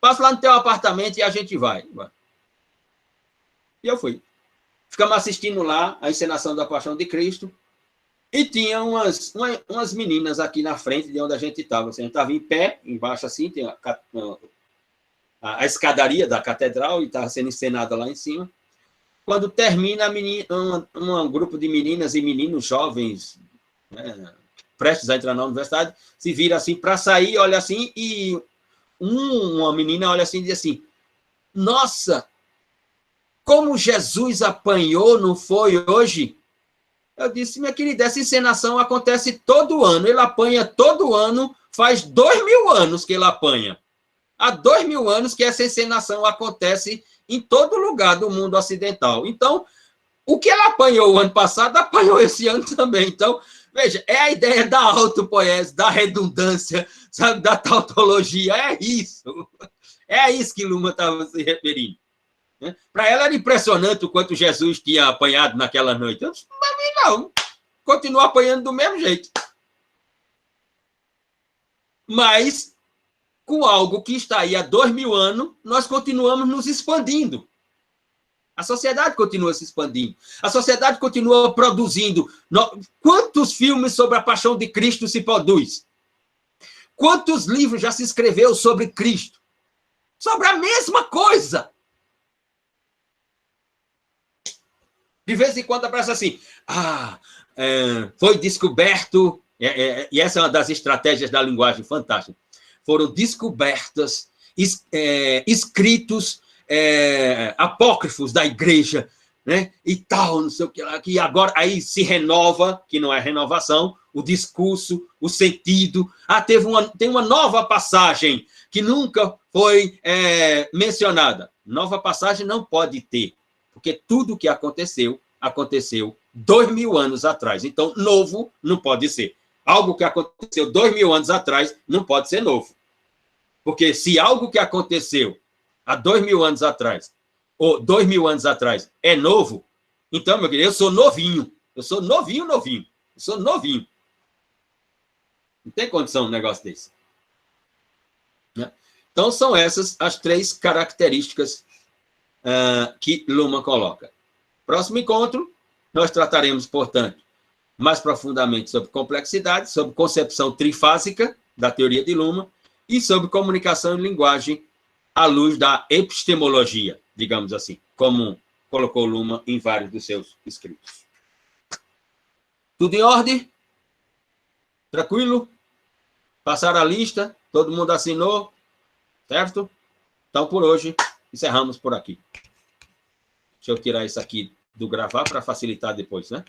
Passo lá no teu apartamento e a gente vai. E eu fui. Ficamos assistindo lá a encenação da Paixão de Cristo. E tinha umas meninas aqui na frente de onde a gente estava. Assim, a gente estava em pé, embaixo assim, tem a escadaria da catedral e estava sendo encenada lá em cima. Quando termina, um grupo de meninas e meninos jovens, né, prestes a entrar na universidade, se vira assim para sair, olha assim, e uma menina olha assim e diz assim, nossa, como Jesus apanhou, não foi hoje? Eu disse, minha querida, essa encenação acontece todo ano, ele apanha todo ano, faz 2000 anos que ele apanha. Há 2000 anos que essa encenação acontece em todo lugar do mundo ocidental. Então, o que ela apanhou o ano passado, apanhou esse ano também. Então, veja, é a ideia da autopoiese, da redundância, sabe, da tautologia, é isso. É a isso que Luma estava se referindo. Para ela era impressionante o quanto Jesus tinha apanhado naquela noite. Eu disse, para mim não, continua apanhando do mesmo jeito. Mas, com algo que está aí há 2000 anos, nós continuamos nos expandindo. A sociedade continua se expandindo. A sociedade continua produzindo. Quantos filmes sobre a Paixão de Cristo se produz? Quantos livros já se escreveu sobre Cristo? Sobre a mesma coisa. De vez em quando aparece assim, foi descoberto, e essa é uma das estratégias da linguagem fantástica, foram descobertas escritos apócrifos da igreja, né? E tal, não sei o que lá, que agora aí se renova, que não é renovação, o discurso, o sentido. Tem uma nova passagem que nunca foi mencionada. Nova passagem não pode ter, porque tudo o que aconteceu 2000 anos atrás. Então, novo não pode ser. Algo que aconteceu 2000 anos atrás não pode ser novo. Porque se algo que aconteceu há 2000 anos atrás, ou 2000 anos atrás, é novo, então, meu querido, eu sou novinho. Eu sou novinho. Eu sou novinho. Não tem condição um negócio desse. Né? Então, são essas as 3 características que Luhmann coloca. Próximo encontro, nós trataremos, portanto, mais profundamente sobre complexidade, sobre concepção trifásica da teoria de Luhmann e sobre comunicação e linguagem à luz da epistemologia, digamos assim, como colocou Luhmann em vários dos seus escritos. Tudo em ordem? Tranquilo? Passaram a lista? Todo mundo assinou? Certo? Então, por hoje, encerramos por aqui. Deixa eu tirar isso aqui do gravar para facilitar depois, né?